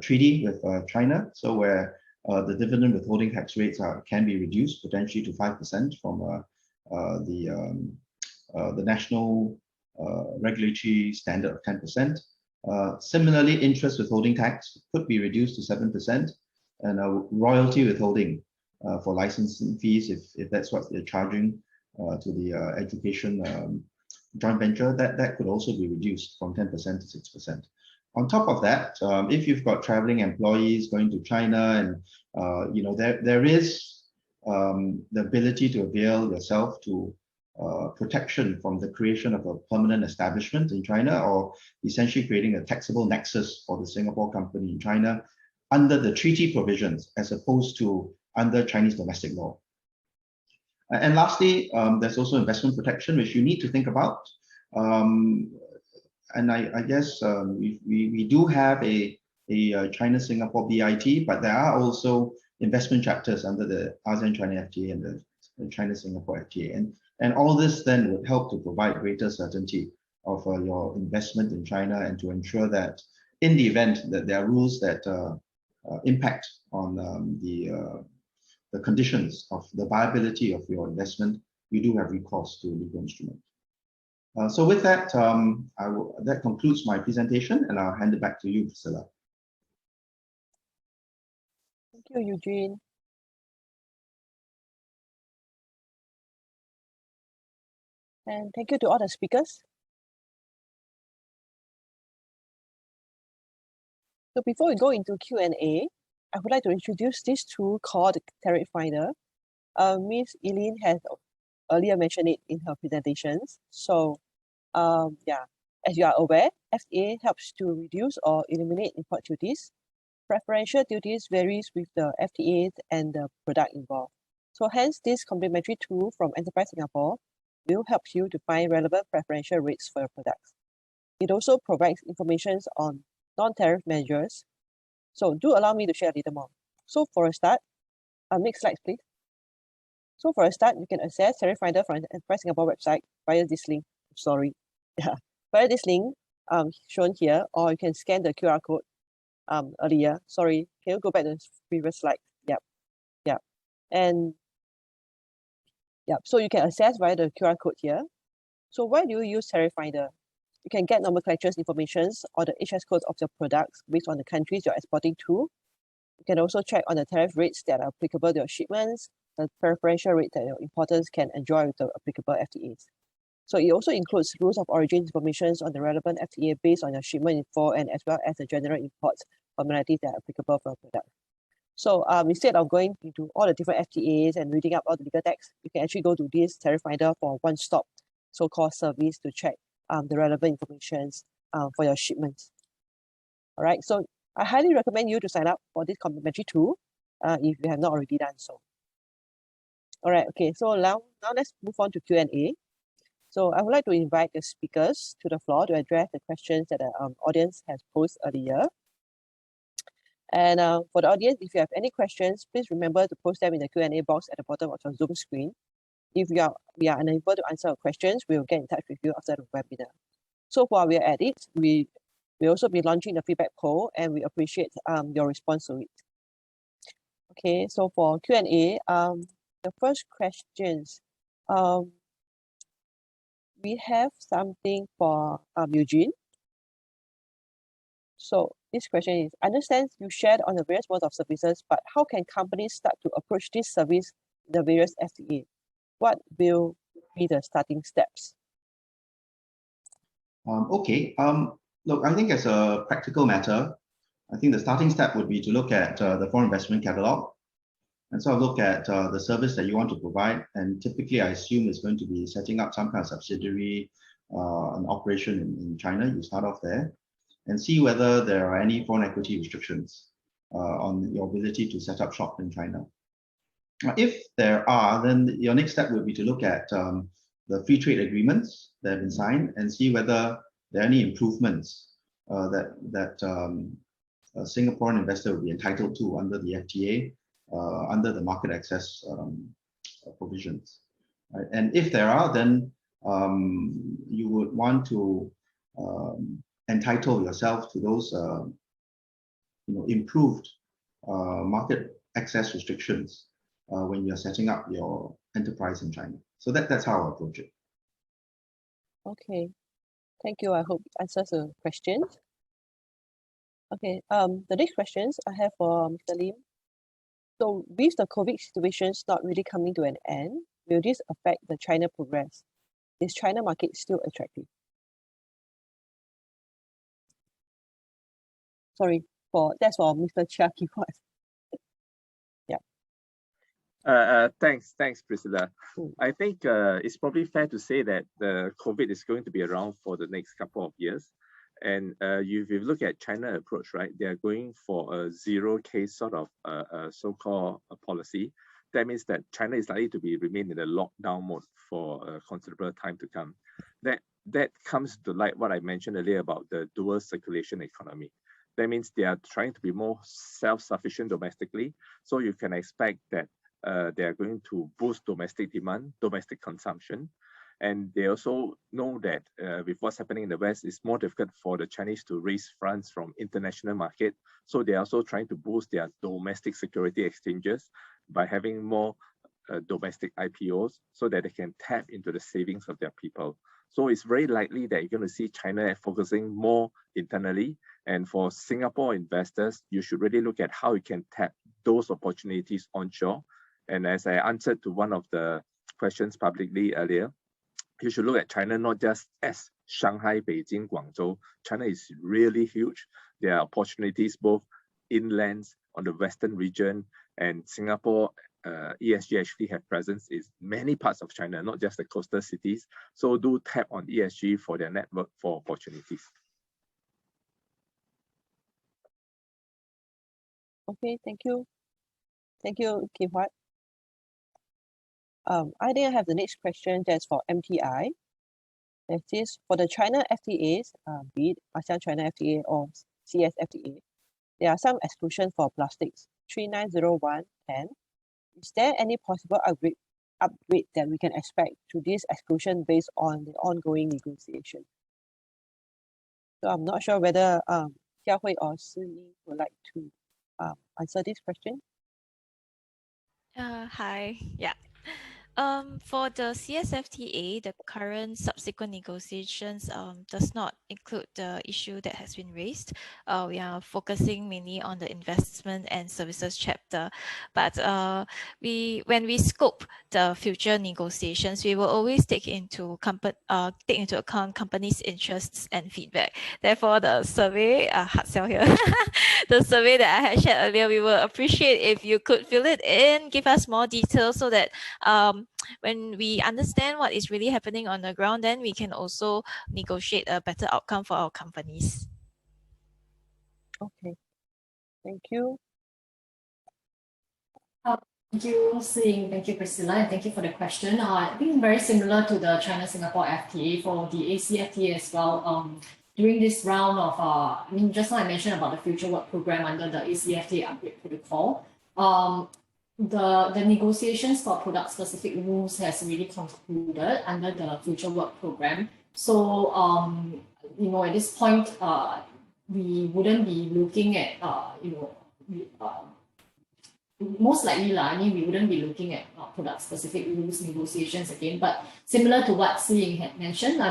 treaty with China, so where the dividend withholding tax rates can be reduced potentially to 5% from the national regulatory standard of 10%. Similarly, interest withholding tax could be reduced to 7%, and royalty withholding for licensing fees, if that's what they're charging to the education joint venture, that could also be reduced from 10% to 6%. On top of that, if you've got traveling employees going to China, and there is the ability to avail yourself to protection from the creation of a permanent establishment in China, or essentially creating a taxable nexus for the Singapore company in China under the treaty provisions as opposed to under Chinese domestic law. And lastly, there's also investment protection, which you need to think about. And I guess we do have a China-Singapore BIT, but there are also investment chapters under the ASEAN China FTA and the China-Singapore FTA. And all this then would help to provide greater certainty of your investment in China, and to ensure that in the event that there are rules that impact on the conditions of the viability of your investment, you do have recourse to legal instrument. So with that, that concludes my presentation, and I'll hand it back to you, Priscilla. Thank you, Eugene. And thank you to all the speakers. So before we go into Q&A, I would like to introduce this tool called Tariff Finder. Ms. Elin has earlier mentioned it in her presentations. So yeah, as you are aware, FTA helps to reduce or eliminate import duties. Preferential duties varies with the FTAs and the product involved. So hence, this complementary tool from Enterprise Singapore will help you to find relevant preferential rates for your products. It also provides information on non-tariff measures. So do allow me to share a little more. So for a start, next slide, please. So for a start, you can access Tariff Finder from Enterprise Singapore website via this link. Sorry, via this link shown here, or you can scan the QR code earlier. Sorry, can you go back to the previous slide? Yep. And so you can access via the QR code here. So why do you use Tariff Finder? You can get nomenclatures information or the HS codes of your products based on the countries you're exporting to. You can also check on the tariff rates that are applicable to your shipments, the preferential rate that your importers can enjoy with the applicable FTAs. So it also includes rules of origin information on the relevant FTA based on your shipment info, and as well as the general import formalities that are applicable for your product. So instead of going into all the different FTAs and reading up all the legal text, you can actually go to this Tariff Finder for one-stop so-called service to check the relevant information for your shipments. All right, so I highly recommend you to sign up for this complimentary tool if you have not already done so. All right, okay, so now let's move on to Q&A. So I would like to invite the speakers to the floor to address the questions that the audience has posed earlier. And for the audience, if you have any questions, please remember to post them in the Q&A box at the bottom of your Zoom screen. If we are unable to answer your questions, we will get in touch with you after the webinar. So while we are at it, we will also be launching the feedback poll, and we appreciate your response to it. Okay, so for Q&A, the first questions, we have something for Eugene. So this question is, understand you shared on the various modes of services, but how can companies start to approach this service in the various FTA? What will be the starting steps? Okay, look, I think as a practical matter, I think the starting step would be to look at the foreign investment catalog, and sort of look at the service that you want to provide. And typically, I assume it's going to be setting up some kind of subsidiary, an operation in China. You start off there and see whether there are any foreign equity restrictions on your ability to set up shop in China. If there are, then your next step would be to look at the free trade agreements that have been signed and see whether there are any improvements that a Singaporean investor will be entitled to under the FTA, under the market access provisions. Right? And if there are, then you would want to entitle yourself to those improved market access restrictions when you're setting up your enterprise in China. So that's how I approach it. Okay, thank you. I hope it answers the questions. Okay, the next questions I have for Mr. Lim. So with the COVID situations not really coming to an end, will this affect the China progress? Is China market still attractive? Sorry, that's for Mr. Chia. Yeah. Thanks, Priscilla. I think it's probably fair to say that the COVID is going to be around for the next couple of years. And if you look at China approach, right, they are going for a zero case sort of so-called policy. That means that China is likely to remain in a lockdown mode for a considerable time to come. That comes to light what I mentioned earlier about the dual circulation economy. That means they are trying to be more self-sufficient domestically. So you can expect that they are going to boost domestic demand, domestic consumption. And they also know that with what's happening in the West, it's more difficult for the Chinese to raise funds from international market. So they're also trying to boost their domestic security exchanges by having more domestic IPOs so that they can tap into the savings of their people. So it's very likely that you're going to see China focusing more internally. And for Singapore investors, you should really look at how you can tap those opportunities onshore. And as I answered to one of the questions publicly earlier, you should look at China not just as Shanghai, Beijing, Guangzhou. China is really huge. There are opportunities both inland on the western region, and Singapore ESG actually have presence in many parts of China, not just the coastal cities. So do tap on ESG for their network for opportunities. Okay, thank you. Thank you, Huat. I think I have the next question that's for MTI. That is for the China FTAs, be it ASEAN China FTA or CSFTA, there are some exclusions for plastics, 3901 10. Is there any possible upgrade that we can expect to this exclusion based on the ongoing negotiation? So I'm not sure whether Jiahui or Ying would like to answer this question. Hi. Yeah. For the CSFTA, the current subsequent negotiations does not include the issue that has been raised. We are focusing mainly on the investment and services chapter. But when we scope the future negotiations, we will always take into account companies' interests and feedback. Therefore, the survey, Huat here, the survey that I had shared earlier, we will appreciate if you could fill it in, give us more details so that when we understand what is really happening on the ground, then we can also negotiate a better outcome for our companies. Okay, thank you. Thank you, Soong. Thank you, Priscilla, and thank you for the question. I think very similar to the China-Singapore FTA for the ACFTA as well. During this round of, just now I mentioned about the future work program under the ACFTA upgrade protocol. The negotiations for product-specific rules has really concluded under the future work program. So, at this point, we wouldn't be looking at, most likely, we wouldn't be looking at product-specific rules negotiations again. But similar to what Ying had mentioned,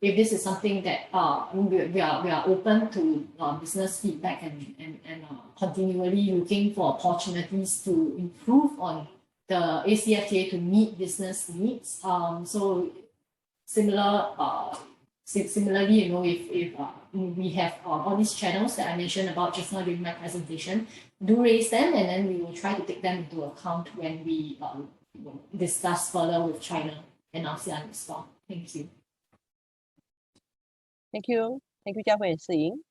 if this is something that we are open to business feedback and continually looking for opportunities to improve on the ACFTA to meet business needs. So similarly, if we have all these channels that I mentioned about just now during my presentation, do raise them, and then we will try to take them into account when we discuss further with China and ASEAN as well. Thank you. Thank you. Thank you, Jiahui and Ying.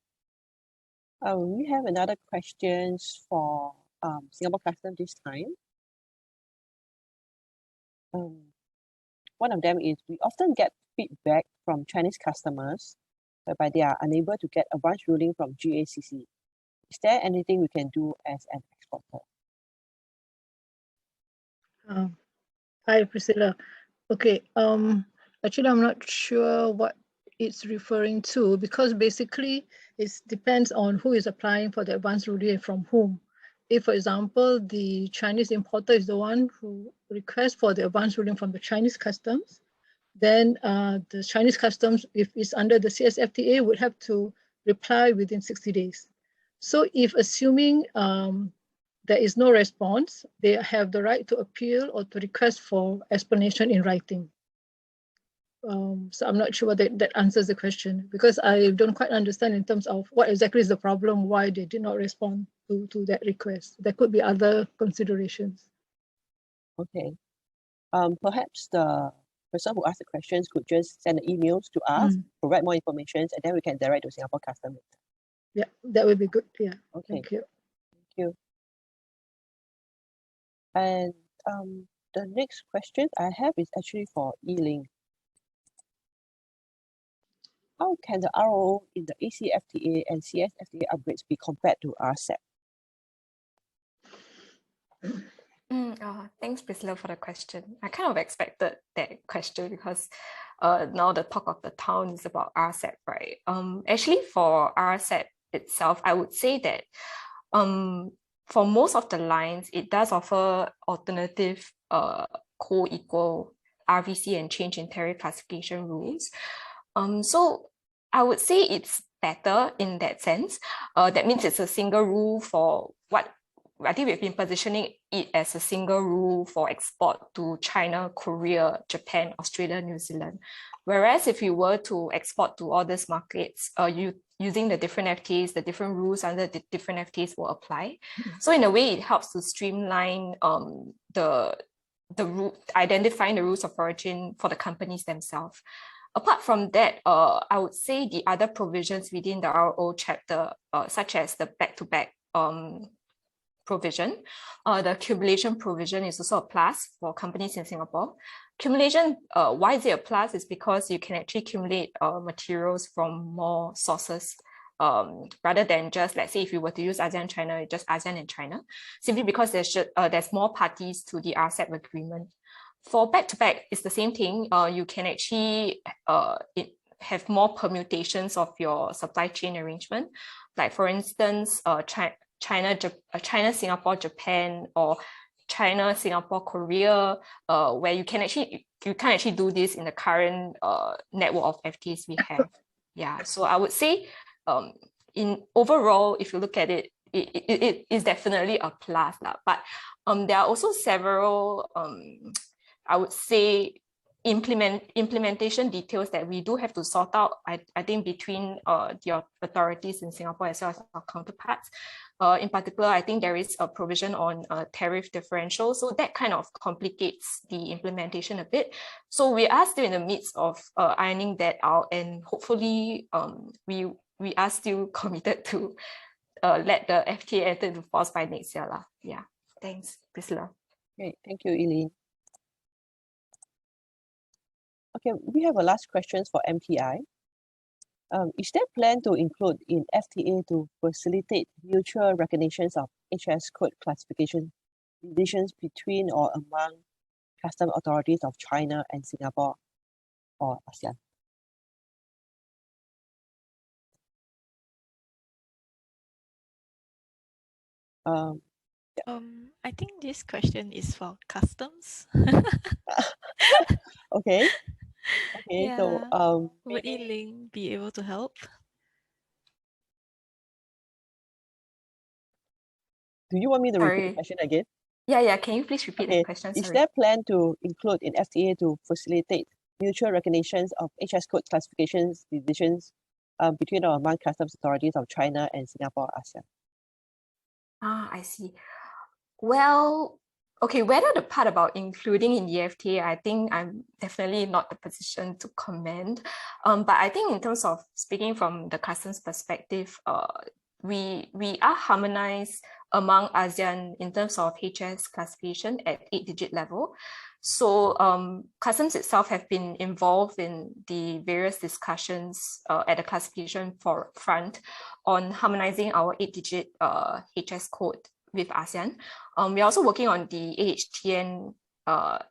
We have another questions for Singapore Customs this time. One of them is we often get feedback from Chinese customers whereby they are unable to get advance ruling from GACC. Is there anything we can do as an exporter? Hi, Priscilla. Okay, actually, I'm not sure what it's referring to, because basically it depends on who is applying for the advance ruling and from whom. If, for example, the Chinese importer is the one who requests for the advance ruling from the Chinese customs, then the Chinese customs, if it's under the CSFTA, would have to reply within 60 days. So if assuming there is no response, they have the right to appeal or to request for explanation in writing. So I'm not sure whether that answers the question, because I don't quite understand in terms of what exactly is the problem, why they did not respond to that request. There could be other considerations. Okay. Perhaps the person who asked the questions could just send the emails to us, provide more information, and then we can direct to Singapore Customs. Yeah, that would be good. Yeah. Okay. Thank you. Thank you. And the next question I have is actually for Elin. How can the ROO in the ACFTA and CSFTA upgrades be compared to RCEP? Thanks, Priscilla, for the question. I kind of expected that question because now the talk of the town is about RCEP, right? Actually, for RCEP itself, I would say that for most of the lines, it does offer alternative co-equal RVC and change in tariff classification rules. So I would say it's better in that sense. That means it's a single rule for what I think we've been positioning it as a single rule for export to China, Korea, Japan, Australia, New Zealand. Whereas if you were to export to all these markets, using the different FTAs, the different rules under the different FTAs will apply. So in a way, it helps to streamline identifying the rules of origin for the companies themselves. Apart from that, I would say the other provisions within the RO chapter, such as the back-to-back provision, the accumulation provision is also a plus for companies in Singapore. Accumulation, why is it a plus? Is because you can actually accumulate materials from more sources rather than just, let's say, if you were to use ASEAN China, just ASEAN and China, simply because there's more parties to the RCEP agreement. For back-to-back, it's the same thing. You can actually have more permutations of your supply chain arrangement. Like for instance, China, Singapore, Japan, or China, Singapore, Korea, where you can't actually do this in the current network of FTAs we have. Yeah, so I would say in overall, if you look at it, it is definitely a plus. But there are also several I would say implementation details that we do have to sort out, I think, between the authorities in Singapore as well as our counterparts. In particular, I think there is a provision on tariff differential, so that kind of complicates the implementation a bit. So we are still in the midst of ironing that out, and hopefully we are still committed to let the FTA enter into force by next year. Yeah, thanks, Priscilla. Great, thank you, Elin. Okay, we have a last question for MTI. Is there a plan to include in FTA to facilitate mutual recognitions of HS code classification decisions between or among custom authorities of China and Singapore or ASEAN? I think this question is for customs. Okay. Okay, Yeah. so would Ying be able to help? do you want me to repeat the question again? Yeah, can you please repeat the question? Is there a plan to include in FTA to facilitate mutual recognitions of HS code classifications decisions between or among customs authorities of China and Singapore, ASEAN? I see. Well, okay, whether the part about including in the FTA, I think I'm definitely not the position to comment. But I think in terms of speaking from the customs perspective, we are harmonized among ASEAN in terms of HS classification at 8-digit level. So customs itself have been involved in the various discussions at the classification front on harmonizing our 8-digit HS code with ASEAN. We're also working on the AHTN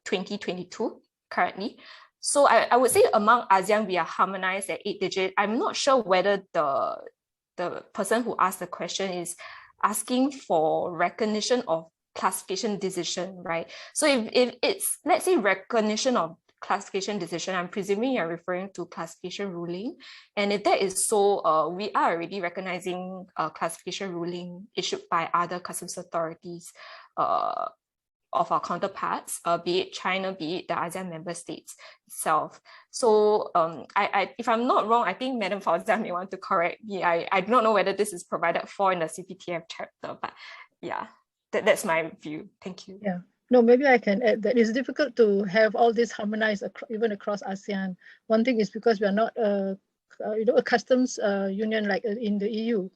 2022 currently. So I would say among ASEAN, we are harmonized at 8-digit. I'm not sure whether the person who asked the question is asking for recognition of classification decision, right? So if it's, let's say, recognition of classification decision, I'm presuming you're referring to classification ruling. And if that is so, we are already recognizing classification ruling issued by other customs authorities of our counterparts, be it China, be it the ASEAN member states itself. So if I'm not wrong, I think Madam Fauzan may want to correct me. I do not know whether this is provided for in the CPTF chapter, but yeah. That's my view. Thank you. Yeah. No, maybe I can add that it's difficult to have all this harmonized even across ASEAN. One thing is because we are not a customs union like in the EU.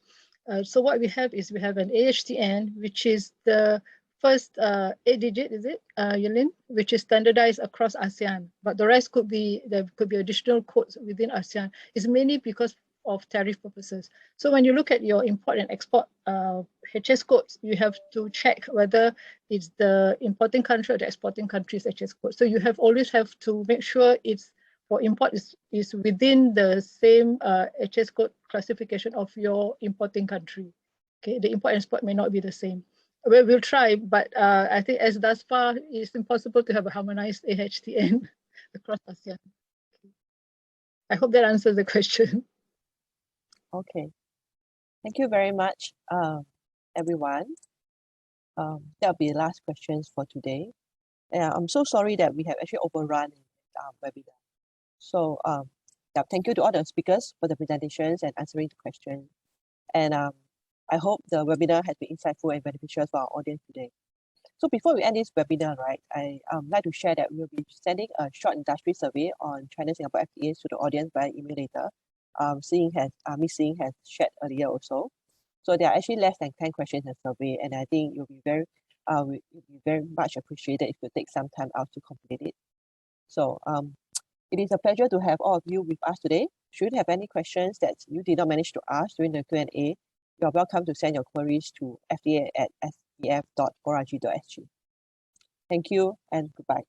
So what we have is we have an AHTN, which is the first 8-digit, is it, Elin, which is standardized across ASEAN. But the rest there could be additional codes within ASEAN. It's mainly because of tariff purposes. So when you look at your import and export HS codes, you have to check whether it's the importing country or the exporting country's HS code. So you always have to make sure it's for import is within the same HS code classification of your importing country. Okay, the import and export may not be the same. We'll try, but I think as thus far, it's impossible to have a harmonized AHTN across ASEAN. I hope that answers the question. Okay, thank you very much, everyone. That'll be the last questions for today. I'm so sorry that we have actually overrun our webinar. So yeah, thank you to all the speakers for the presentations and answering the questions. And I hope the webinar has been insightful and beneficial for our audience today. So before we end this webinar, right, I like to share that we'll be sending a short industry survey on China-Singapore FTAs to the audience via email later. Miss Ying has shared earlier also. So there are actually less than 10 questions in the survey, and I think you'll be very much appreciated if you take some time out to complete it. So it is a pleasure to have all of you with us today. Should you have any questions that you did not manage to ask during the Q&A, you are welcome to send your queries to fta@sef.org.sg. Thank you and goodbye.